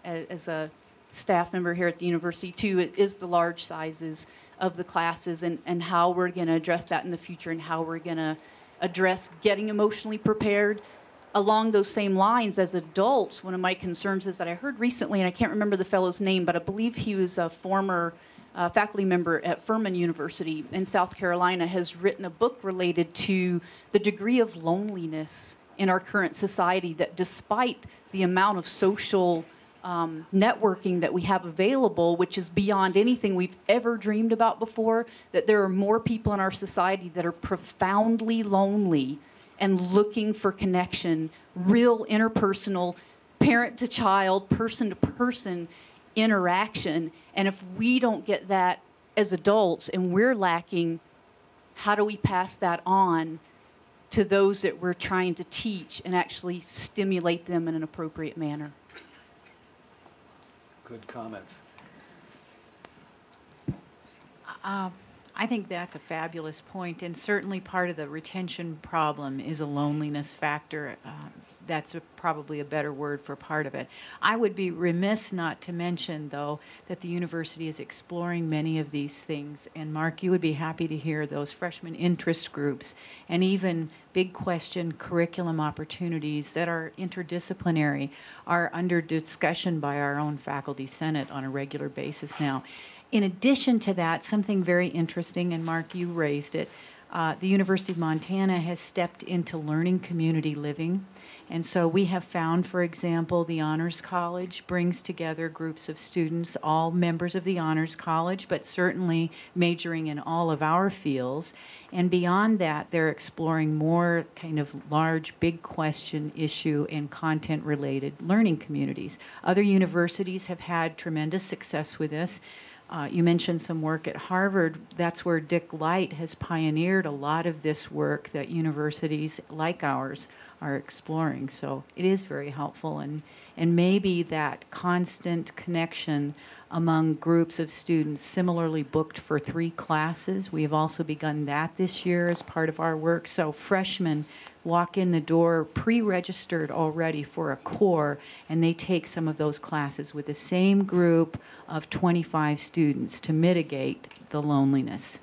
M: as a staff member here at the university too is the large sizes of the classes and how we're going to address that in the future and how we're going to address getting emotionally prepared. Along those same lines, as adults, one of my concerns is that I heard recently, and I can't remember the fellow's name, but I believe he was a former faculty member at Furman University in South Carolina, has written a book related to the degree of loneliness in our current society, that despite the amount of social networking that we have available, which is beyond anything we've ever dreamed about before, that there are more people in our society that are profoundly lonely and looking for connection, real interpersonal, parent to child, person to person interaction. And if we don't get that as adults and we're lacking, how do we pass that on to those that we're trying to teach and actually stimulate them in an appropriate manner?
B: Good comments.
M: I think that's a fabulous point, and certainly part of the retention problem is a loneliness factor. That's probably a better word for part of it. I would be remiss not to mention, though, that the university is exploring many of these things, and Mark, you would be happy to hear those freshman interest groups and even big question curriculum opportunities that are interdisciplinary are under discussion by our own faculty senate on a regular basis now. In addition to that, something very interesting, and Mark, you raised it, the University of Montana has stepped into learning community living. And so we have found, for example, the Honors College brings together groups of students, all members of the Honors College, but certainly majoring in all of our fields. And beyond that, they're exploring more kind of large, big question issue and content-related learning communities. Other universities have had tremendous success with this. You mentioned some work at Harvard. That's where Dick Light has pioneered a lot of this work that universities like ours are exploring. So it is very helpful, and maybe that constant connection among groups of students similarly booked for 3 classes. We have also begun that this year as part of our work. So freshmen walk in the door pre-registered already for a core, and they take some of those classes with the same group of 25 students to mitigate the loneliness.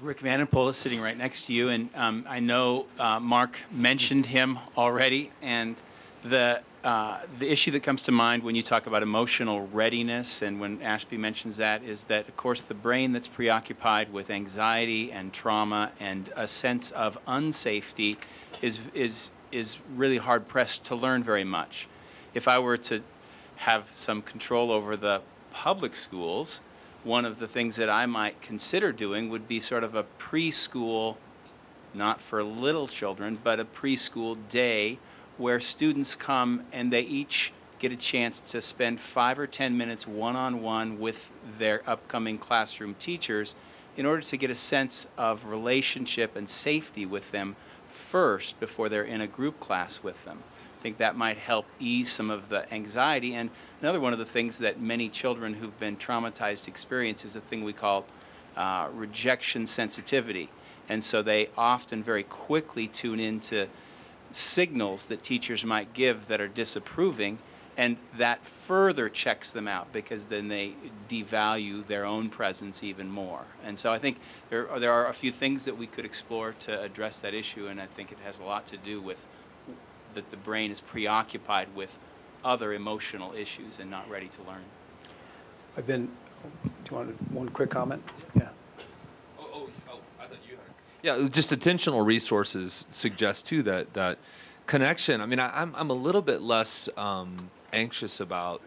F: Rick Vandenpoel is sitting right next to you, and I know Mark mentioned him already, and the issue that comes to mind when you talk about emotional readiness and when ASHBY mentions that is that, of course, the brain that's preoccupied with anxiety and trauma and a sense of unsafety is really hard-pressed to learn very much. If I were to have some control over the public schools, one of the things that I might consider doing would be sort of a preschool, not for little children, but a preschool day where students come and they each get a chance to spend 5 or 10 minutes one-on-one with their upcoming classroom teachers in order to get a sense of relationship and safety with them first before they're in a group class with them. I think that might help ease some of the anxiety. And another one of the things that many children who've been traumatized experience is a thing we call rejection sensitivity. And so they often very quickly tune into signals that teachers might give that are disapproving, and that further checks them out because then they devalue their own presence even more. And so I think there are a few things that we could explore to address that issue, and I think it has a lot to do with that the brain is preoccupied with other emotional issues and not ready to learn.
B: Do you want one quick comment? Yeah.
J: I thought you had it. Yeah, just attentional resources suggest too that connection. I mean, I'm a little bit less anxious about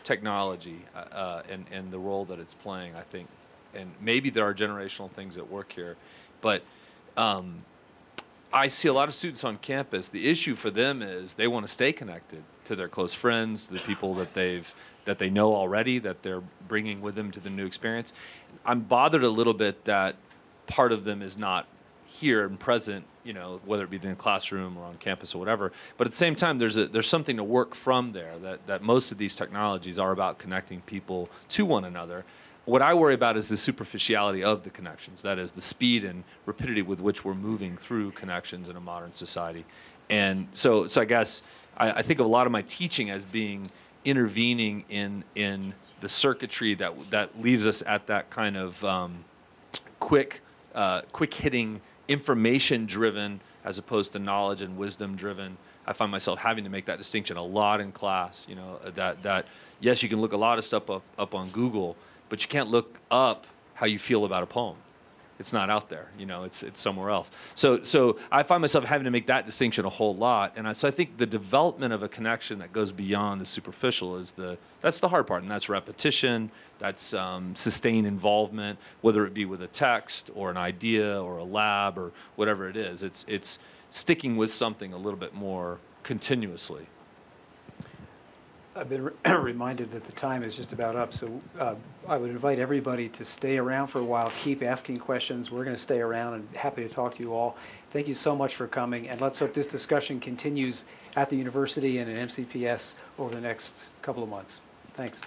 J: technology and the role that it's playing, I think. And maybe there are generational things at work here, but I see a lot of students on campus. The issue for them is they want to stay connected to their close friends, the people that they know already, that they're bringing with them to the new experience. I'm bothered a little bit that part of them is not here and present, you know, whether it be in the classroom or on campus or whatever. But at the same time, there's something to work from there, that most of these technologies are about connecting people to one another. What I worry about is the superficiality of the connections, that is the speed and rapidity with which we're moving through connections in a modern society. And so I guess I think of a lot of my teaching as being intervening in the circuitry that leaves us at that kind of quick hitting, information driven as opposed to knowledge and wisdom driven. I find myself having to make that distinction a lot in class. You know, that yes, you can look a lot of stuff up on Google, but you can't look up how you feel about a poem. It's not out there, you know, it's somewhere else. So I find myself having to make that distinction a whole lot. And so I think the development of a connection that goes beyond the superficial that's the hard part, and that's repetition, that's sustained involvement, whether it be with a text or an idea or a lab or whatever it is. It's sticking with something a little bit more continuously.
B: I've been reminded that the time is just about up, so I would invite everybody to stay around for a while, keep asking questions. We're going to stay around and happy to talk to you all. Thank you so much for coming, and let's hope this discussion continues at the university and at MCPS over the next couple of months. Thanks.